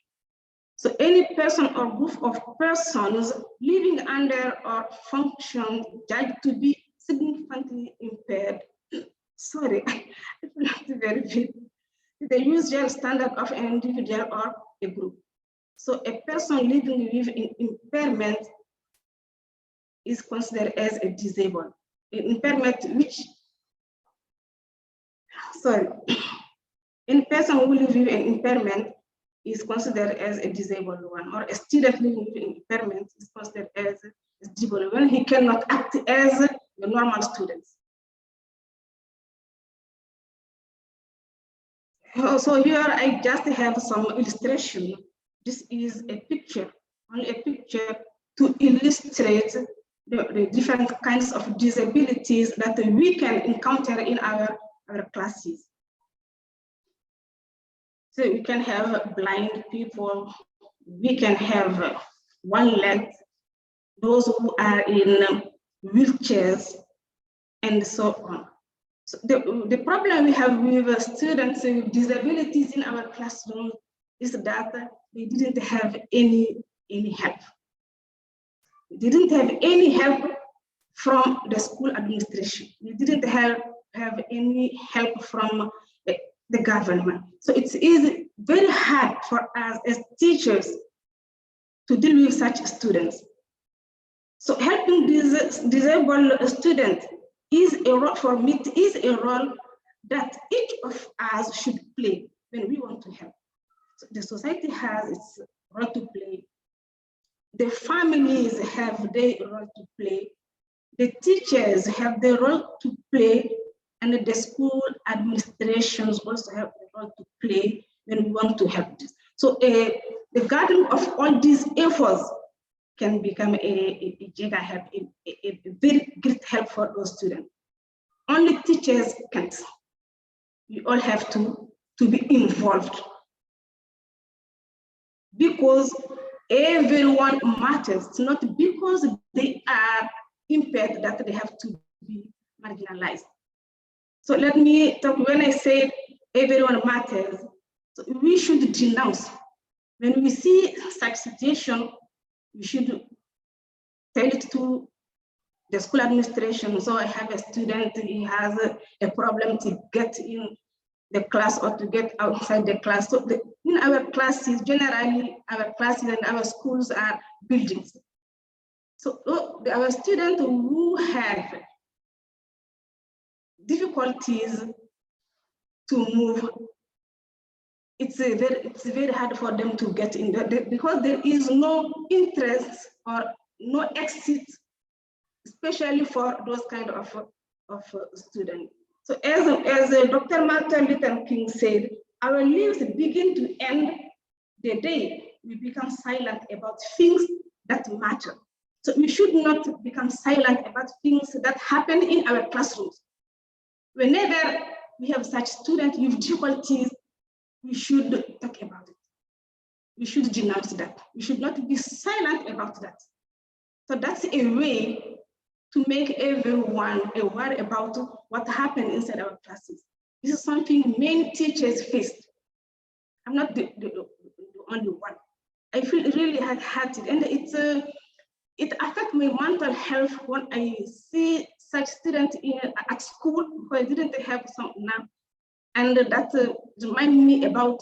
So any person or group of persons living under or function judged to be significantly impaired. Sorry, it's not very big. The usual standard of an individual or a group. So a person living with an impairment is considered as a disabled. An impairment which, sorry, in person who live with an impairment is considered as a disabled one, or a student living with an impairment is considered as a disabled when he cannot act as the normal students. So here I just have some illustration. This is a picture, only a picture to illustrate the different kinds of disabilities that we can encounter in our classes. So we can have blind people, we can have one leg, those who are in wheelchairs, and so on. So the problem we have with students with disabilities in our classroom is that they didn't have any help. They didn't have any help from the school administration. We didn't have any help from the government. So it is very hard for us as teachers to deal with such students. So helping these disabled students is a role for me, is a role that each of us should play when we want to help. So the society has its role to play. The families have their role to play. The teachers have their role to play, and the school administrations also have a role to play when we want to help this. So the gathering of all these efforts can become a giga help, a very great help for those students. Only teachers can't. We all have to be involved, because everyone matters. It's not because they are impaired that they have to be marginalized. So let me talk, when I say everyone matters, so we should denounce. When we see such situation, we should tell it to the school administration. So I have a student, he has a problem to get in the class or to get outside the class. So in our classes, generally, our classes and our schools are buildings. So our students who have difficulties to move, it's very hard for them to get in there because there is no interest or no exit, especially for those kind of students. So as Dr. Martin Luther King said, our lives begin to end the day we become silent about things that matter. So we should not become silent about things that happen in our classrooms. Whenever we have such students with difficulties, we should talk about it. We should denounce that. We should not be silent about that. So that's a way to make everyone aware about what happened inside our classes. This is something many teachers faced. I'm not the only one. I feel really hard-hearted, and it affects my mental health when I see such students at school who I didn't have some now. And that reminds me about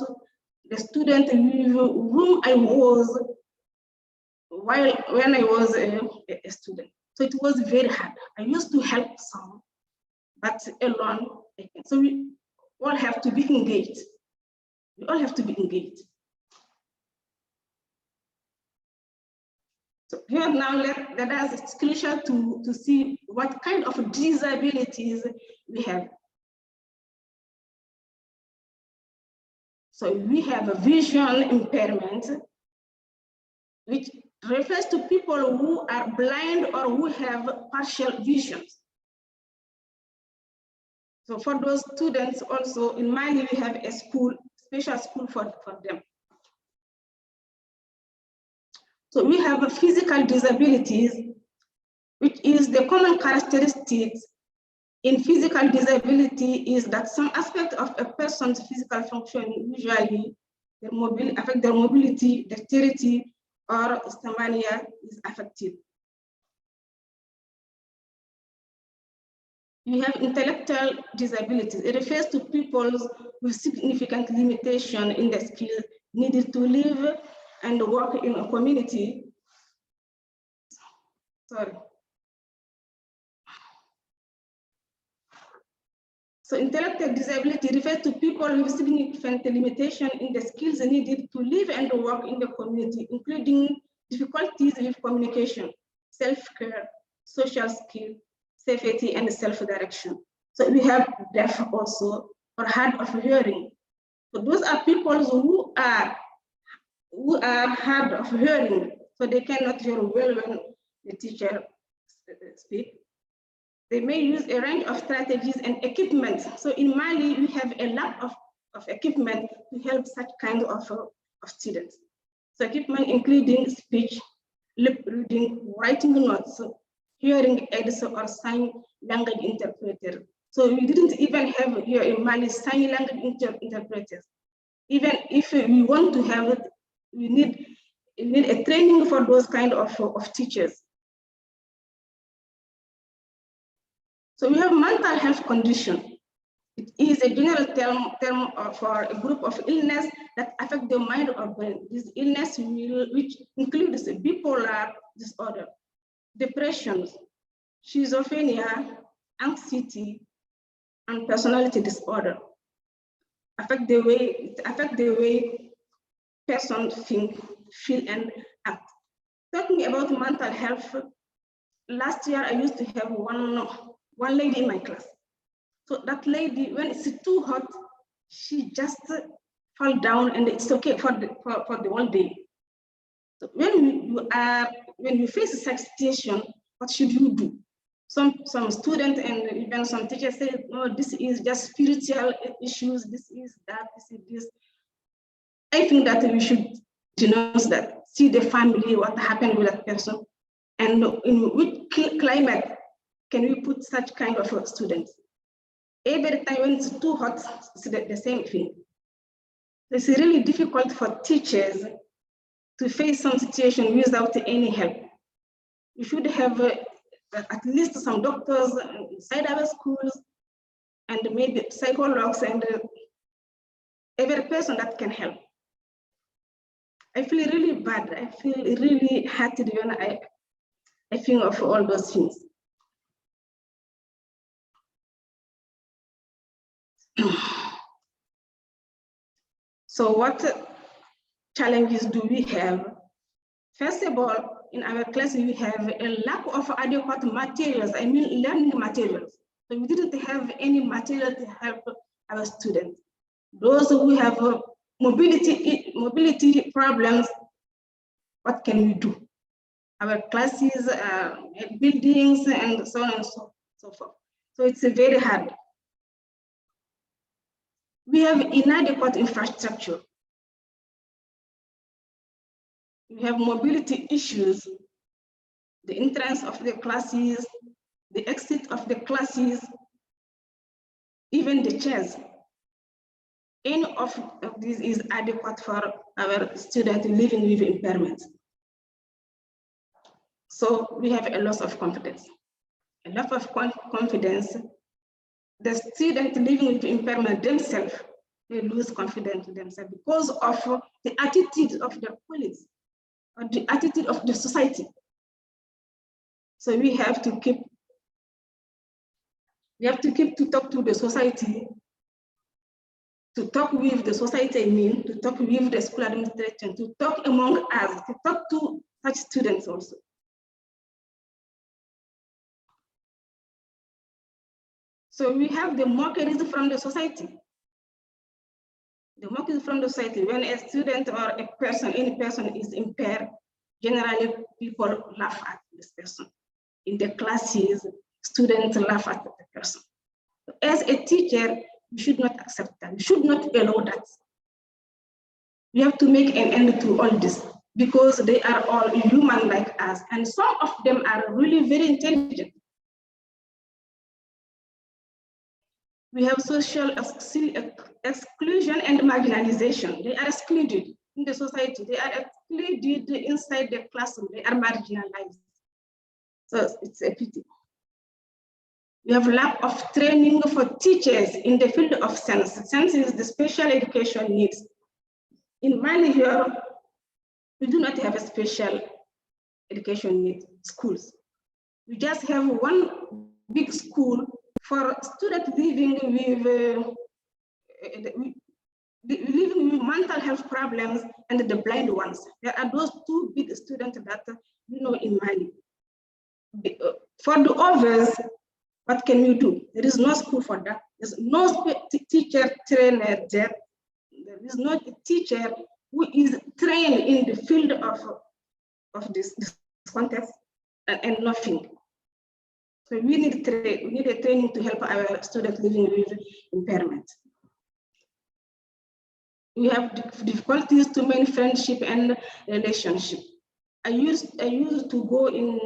the student with whom I was when I was a student. So it was very hard. I used to help some, but alone I can't. So we all have to be engaged. We all have to be engaged. So here now, let us, it's crucial to see what kind of disabilities we have. So we have a vision impairment, which refers to people who are blind or who have partial visions. So for those students also in Mali, we have a school, special school for them. So we have physical disabilities, which is the common characteristics in physical disability is that some aspect of a person's physical function, usually affect their mobility, dexterity, or stamina is affected. We have intellectual disabilities. It refers to people with significant limitation in the skills needed to live and work in a community. Sorry. So intellectual disability refers to people with significant limitation in the skills needed to live and work in the community, including difficulties with communication, self-care, social skill, safety, and self-direction. So we have deaf also, or hard of hearing. So those are people who are hard of hearing, so they cannot hear well when the teacher speaks. They may use a range of strategies and equipment. So in Mali, we have a lack of equipment to help such kind of students. So equipment including speech, lip reading, writing notes, hearing aids, or sign language interpreter. So we didn't even have here in Mali sign language interpreters. Even if we want to have it, we need a training for those kind of teachers. So we have mental health condition. It is a general term for a group of illness that affect the mind or brain. This illness which includes bipolar disorder, depression, schizophrenia, anxiety, and personality disorder. Affect the way person think, feel, and act. Talking about mental health, last year I used to have one lady in my class. So that lady, when it's too hot, she just fall down, and it's okay for the whole day. So when you face such situation, what should you do? Some students and even some teachers say, no, this is just spiritual issues, this is that, this is this. I think that we should denounce that, see the family, what happened with that person, and in which climate can we put such kind of students. Every time when it's too hot, it's the same thing. It's really difficult for teachers to face some situation without any help. We should have at least some doctors inside our schools, and maybe psychologists, and every person that can help. I feel really bad. I feel really hearted when I think of all those things. So what challenges do we have? First of all, in our class, we have a lack of adequate materials, I mean learning materials. So we didn't have any material to help our students. Those who have mobility problems, what can we do? Our classes, buildings, and so on and so forth. So it's very hard. We have inadequate infrastructure. We have mobility issues, the entrance of the classes, the exit of the classes, even the chairs. Any of this is adequate for our students living with impairment. So we have a loss of confidence. A lot of confidence. The students living with impairment themselves, they lose confidence in themselves because of the attitude of their colleagues or the attitude of the society. So we have to keep to talk to the society, to talk with the society, I mean, to talk with the school administration, to talk among us, to talk to such students also. So we have the mockeries from the society. The mockeries from the society. When a student or a person, any person is impaired, generally people laugh at this person. In the classes, students laugh at the person. As a teacher, we should not accept that. We should not allow that. We have to make an end to all this because they are all human like us, and some of them are really very intelligent. We have social exclusion and marginalization. They are excluded in the society. They are excluded inside the classroom. They are marginalized. So it's a pity. We have lack of training for teachers in the field of science. Science is the special education needs. In Mali here, we do not have a special education needs schools. We just have one big school for students living with mental health problems and the blind ones. There are those two big students that in Mali. For the others, what can you do? There is no school for that. There's no teacher trainer there. There is no teacher who is trained in the field of this context and nothing. So we need a training to help our students living with impairment. We have difficulties to maintain friendship and relationship. I used to go in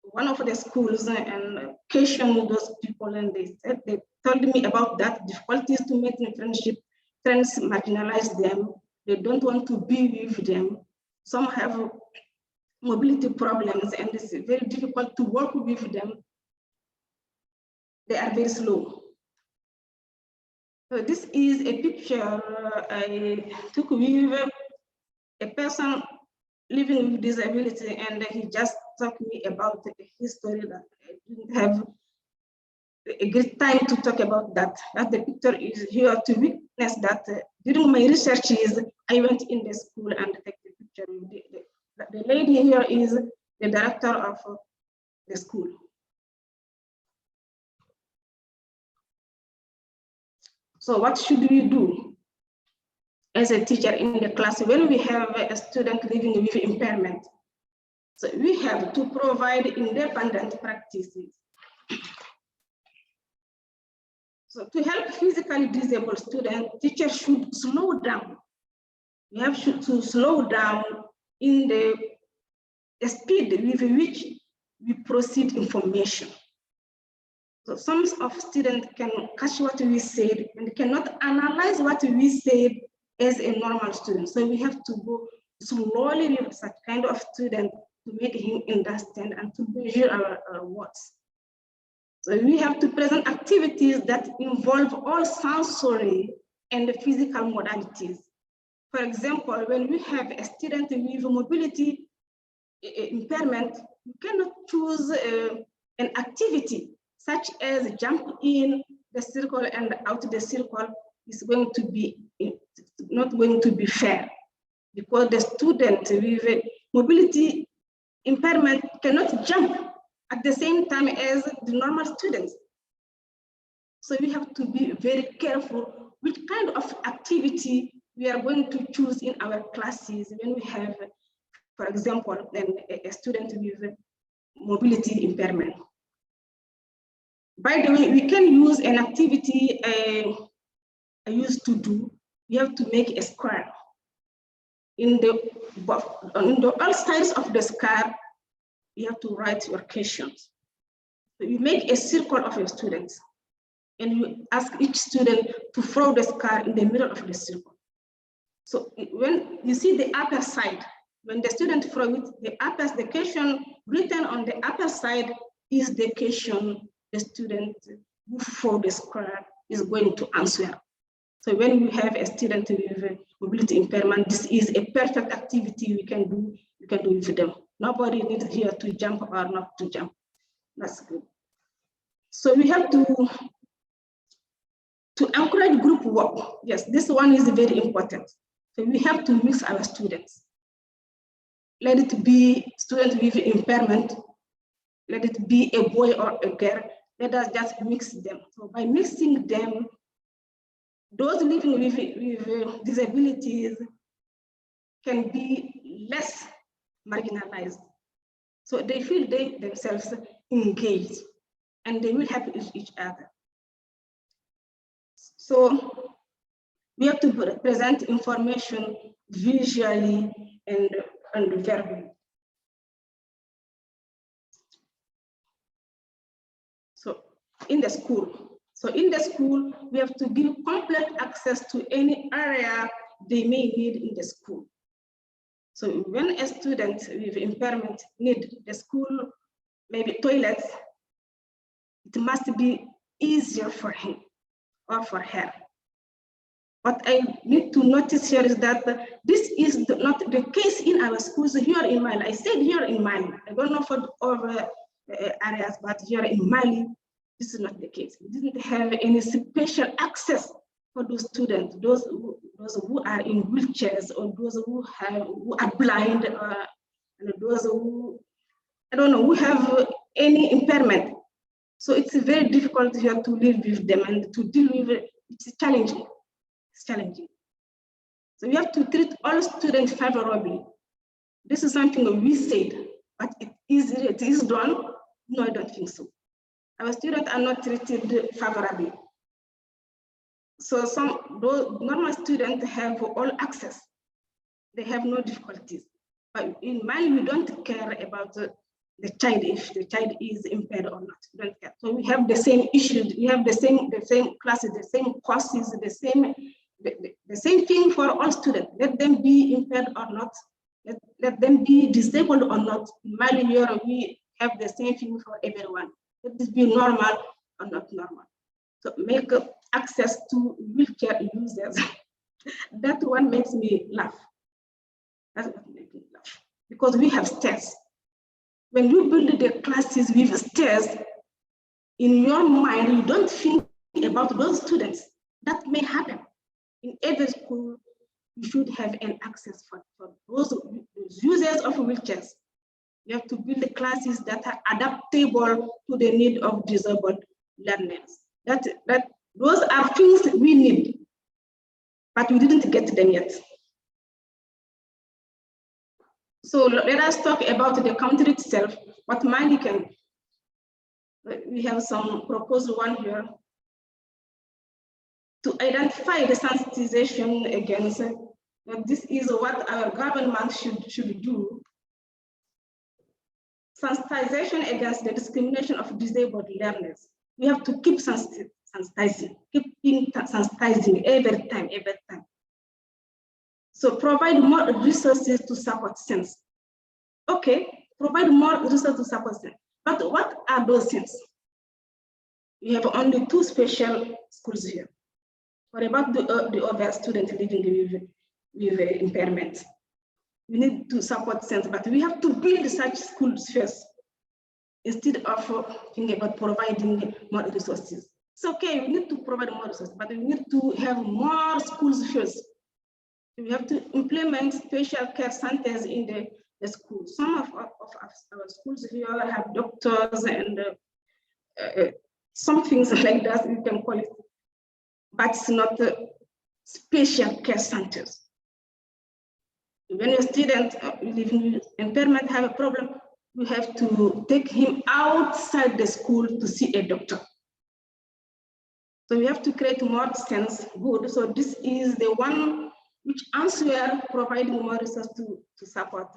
one of the schools and question those people, and they told me about that difficulties to maintain friendship. Friends marginalize them. They don't want to be with them. Some have mobility problems, and it's very difficult to work with them. They are very slow. So this is a picture I took with a person living with disability, and he just talked me about the history that I didn't have a great time to talk about that. That the picture is here to witness that during my researches, I went in the school and take the picture. The lady here is the director of the school. So what should we do as a teacher in the class when we have a student living with impairment? So we have to provide independent practices. So to help physically disabled students, teachers should slow down. We have to slow down in the speed with which we proceed information. So some of students can catch what we said and cannot analyze what we said as a normal student. So we have to go slowly with such kind of student to make him understand and to measure our words. So we have to present activities that involve all sensory and physical modalities. For example, when we have a student with mobility impairment, you cannot choose an activity such as jump in the circle and out the circle is going to be not going to be fair, because the student with mobility impairment cannot jump at the same time as the normal students. So we have to be very careful which kind of activity we are going to choose in our classes when we have, for example, a student with mobility impairment. By the way, we can use an activity I used to do. We have to make a square. On the all sides of the square, you have to write your questions. So you make a circle of your students, and you ask each student to throw the square in the middle of the circle. So when you see the upper side, when the student throw it, the question written on the upper side is the question the student who throw the square is going to answer. So when you have a student with mobility impairment, this is a perfect activity we can do with them. Nobody needs here to jump or not to jump. That's good. So we have to encourage group work. Yes, this one is very important. So we have to mix our students. let it be student with impairment, let it be a boy or a girl, let us just mix them. So by mixing them, those living with disabilities can be less marginalized. So they feel they themselves engaged and they will help each other. So we have to present information visually and verbally. So in the school, we have to give complete access to any area they may need in the school. So when a student with impairment need the school, maybe toilets, it must be easier for him or for her. What I need to notice here is that this is not the case in our schools here in Mali. I said here in Mali. I don't know for other areas, but here in Mali, this is not the case. We didn't have any special access for those students, those who are in wheelchairs or those who are blind, and those who, I don't know, who have any impairment. So it's very difficult here to live with them and to deal with it. It's challenging. It's challenging. So we have to treat all students favorably. This is something we said, but it is done. No, I don't think so. Our students are not treated favorably. So those normal students have all access. They have no difficulties. But in Mali, we don't care about the child, if the child is impaired or not. We don't care. So we have the same issues. We have the same classes, the same courses, the same thing for all students. Let them be impaired or not. Let them be disabled or not. In Mali, we have the same thing for everyone. Let this be normal or not normal. So make access to wheelchair users. That one makes me laugh. That's what makes me laugh. Because we have stairs. When you build the classes with stairs, in your mind, you don't think about those students. That may happen. In every school, you should have an access for those users of wheelchairs. You have to build the classes that are adaptable to the need of disabled learners. Those are things we need, but we didn't get them yet. So let us talk about the country itself, what Mali can. We have some proposed one here to identify the sensitization against. This is what our government should do. Sensitization against the discrimination of disabled learners. We have to keep sensitizing, sensitizing every time. So provide more resources to support sense. Okay, provide more resources to support sense. But what are those things? We have only 2 special schools here. What about the other students living with impairment? We need to support sense, but we have to build such schools first instead of thinking about providing more resources. It's okay, we need to provide more resources, but we need to have more schools first. We have to implement special care centers in the schools. Some of our schools here have doctors and some things like that, we can call it, but it's not special care centers. When a student living with impairment have a problem, we have to take him outside the school to see a doctor. So we have to create more sense good. So this is the one which answer providing more resources to support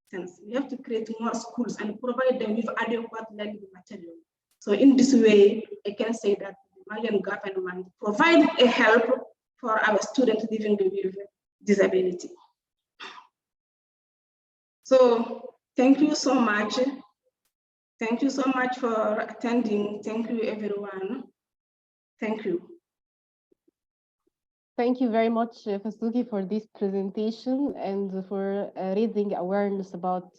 sense. We have to create more schools and provide them with adequate learning material. So in this way, I can say that the Malian government provide a help for our students living with disability. So thank you so much. Thank you so much for attending. Thank you, everyone. Thank you. Thank you very much, Fasuki, for this presentation and for raising awareness about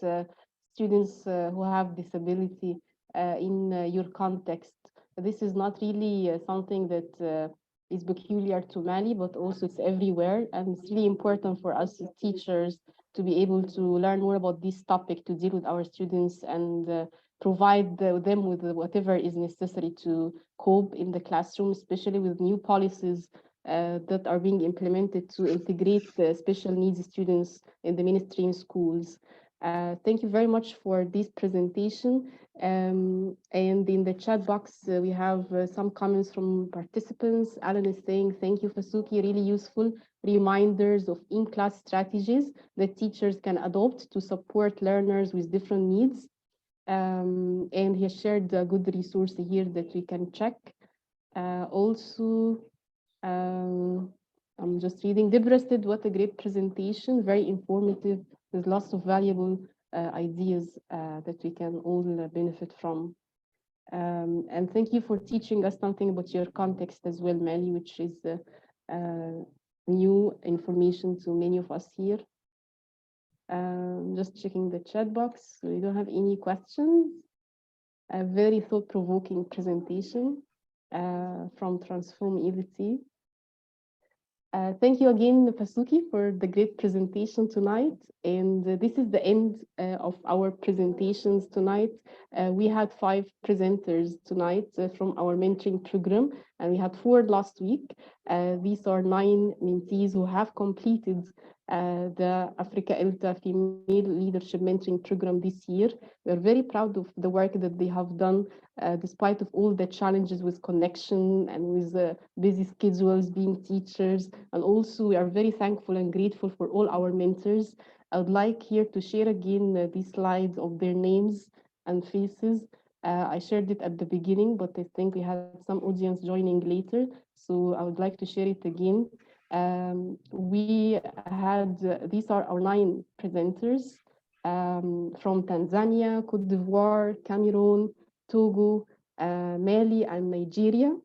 students who have disability in your context. This is not really something that is peculiar to Mali, but also it's everywhere. And it's really important for us as teachers to be able to learn more about this topic, to deal with our students and provide them with whatever is necessary to cope in the classroom, especially with new policies that are being implemented to integrate special needs students in the mainstream schools. Thank you very much for this presentation. And in the chat box, we have some comments from participants. Alan is saying, thank you, Fasuki, really useful reminders of in-class strategies that teachers can adopt to support learners with different needs. And he has shared a good resource here that we can check. Also, I'm just reading. Deborah said, what a great presentation, very informative, with lots of valuable ideas that we can all benefit from. And thank you for teaching us something about your context as well, Mali, which is new information to many of us here. Just checking the chat box. We don't have any questions. A very thought-provoking presentation from Transform ELTA. Thank you again, Fasuki, for the great presentation tonight. And this is the end of our presentations tonight. We had 5 presenters tonight from our mentoring program, and we had 4 last week. These are 9 mentees who have completed the Africa ELTA Female Leadership Mentoring Program this year. We're very proud of the work that they have done, despite of all the challenges with connection and with busy schedules, being teachers. And also we are very thankful and grateful for all our mentors. I would like here to share again these slides of their names and faces. I shared it at the beginning, but I think we had some audience joining later. So I would like to share it again. We had, these are our 9 presenters from Tanzania, Cote d'Ivoire, Cameroon, Togo, Mali, and Nigeria.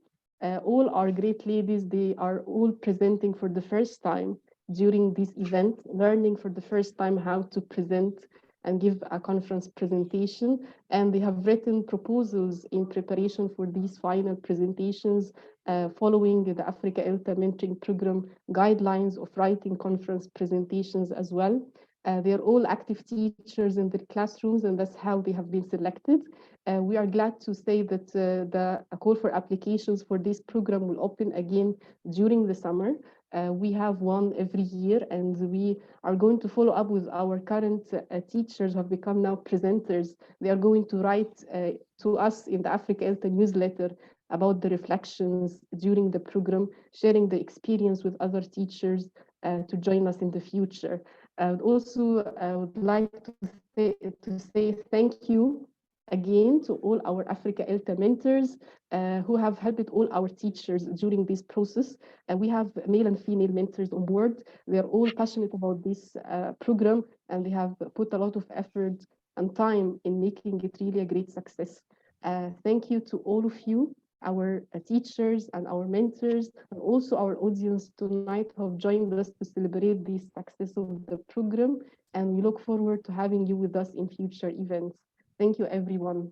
All are great ladies. They are all presenting for the first time during this event, learning for the first time how to present and give a conference presentation. And they have written proposals in preparation for these final presentations, following the Africa ELTA Mentoring Program guidelines of writing conference presentations as well. They're all active teachers in their classrooms, and that's how they have been selected. We are glad to say that the call for applications for this program will open again during the summer. We have one every year, and we are going to follow up with our current teachers who have become now presenters. They are going to write to us in the Africa ELTA newsletter about the reflections during the program, sharing the experience with other teachers to join us in the future. Also, I would like to say thank you again to all our Africa ELTA mentors who have helped all our teachers during this process. We have male and female mentors on board. They are all passionate about this program, and they have put a lot of effort and time in making it really a great success. Thank you to all of you, our teachers and our mentors, and also our audience tonight who have joined us to celebrate the success of the program. And we look forward to having you with us in future events. Thank you, everyone.